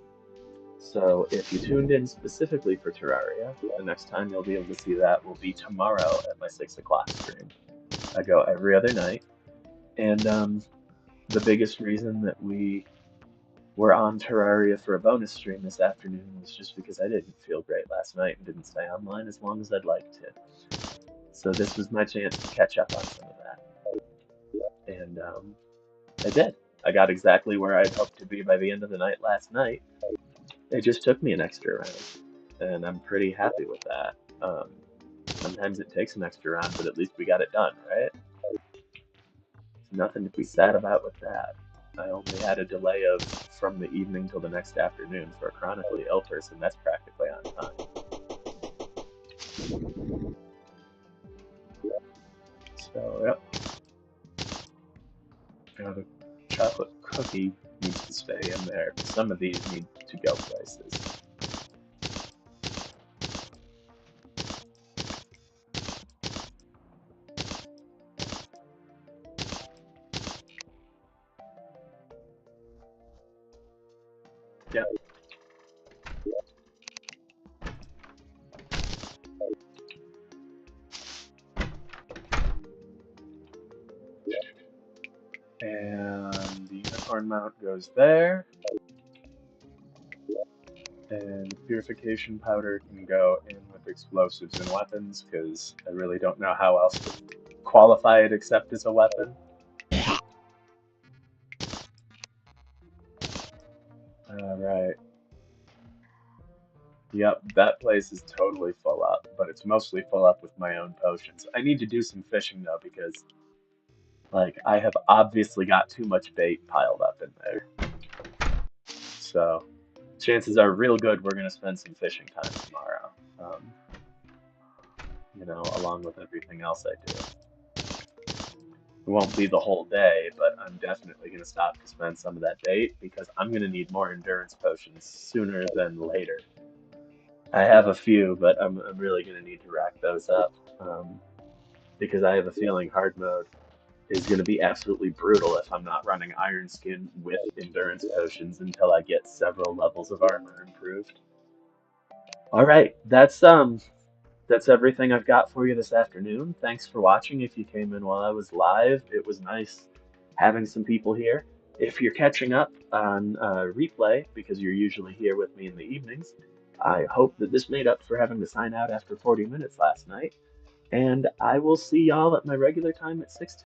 So if you tuned in specifically for Terraria, the next time you'll be able to see that will be tomorrow at my 6 o'clock stream. I go every other night, and the biggest reason that we were on Terraria for a bonus stream this afternoon was just because I didn't feel great last night and didn't stay online as long as I'd like to. So this was my chance to catch up on some of that. And I did. I got exactly where I'd hoped to be by the end of the night last night. It just took me an extra round, and I'm pretty happy with that. Sometimes it takes an extra round, but at least we got it done, right? There's nothing to be sad about with that. I only had a delay of from the evening till the next afternoon for a chronically ill person. That's practically on time. So, yep. Now the chocolate cookie needs to stay in there. Some of these need to go places. Yep. And the unicorn mount goes there. And purification powder can go in with explosives and weapons, because I really don't know how else to qualify it except as a weapon. Alright. Yep, that place is totally full up, but it's mostly full up with my own potions. I need to do some fishing though, because like I have obviously got too much bait piled up in there. So chances are real good we're gonna spend some fishing time tomorrow. Along with everything else I do. It won't be the whole day, but I'm definitely going to stop to spend some of that bait because I'm going to need more endurance potions sooner than later. I have a few, but I'm really going to need to rack those up because I have a feeling hard mode is going to be absolutely brutal if I'm not running Iron Skin with endurance potions until I get several levels of armor improved. All right, that's everything I've got for you this afternoon. Thanks for watching. If you came in while I was live, it was nice having some people here. If you're catching up on replay, because you're usually here with me in the evenings, I hope that this made up for having to sign out after 40 minutes last night. And I will see y'all at my regular time at 6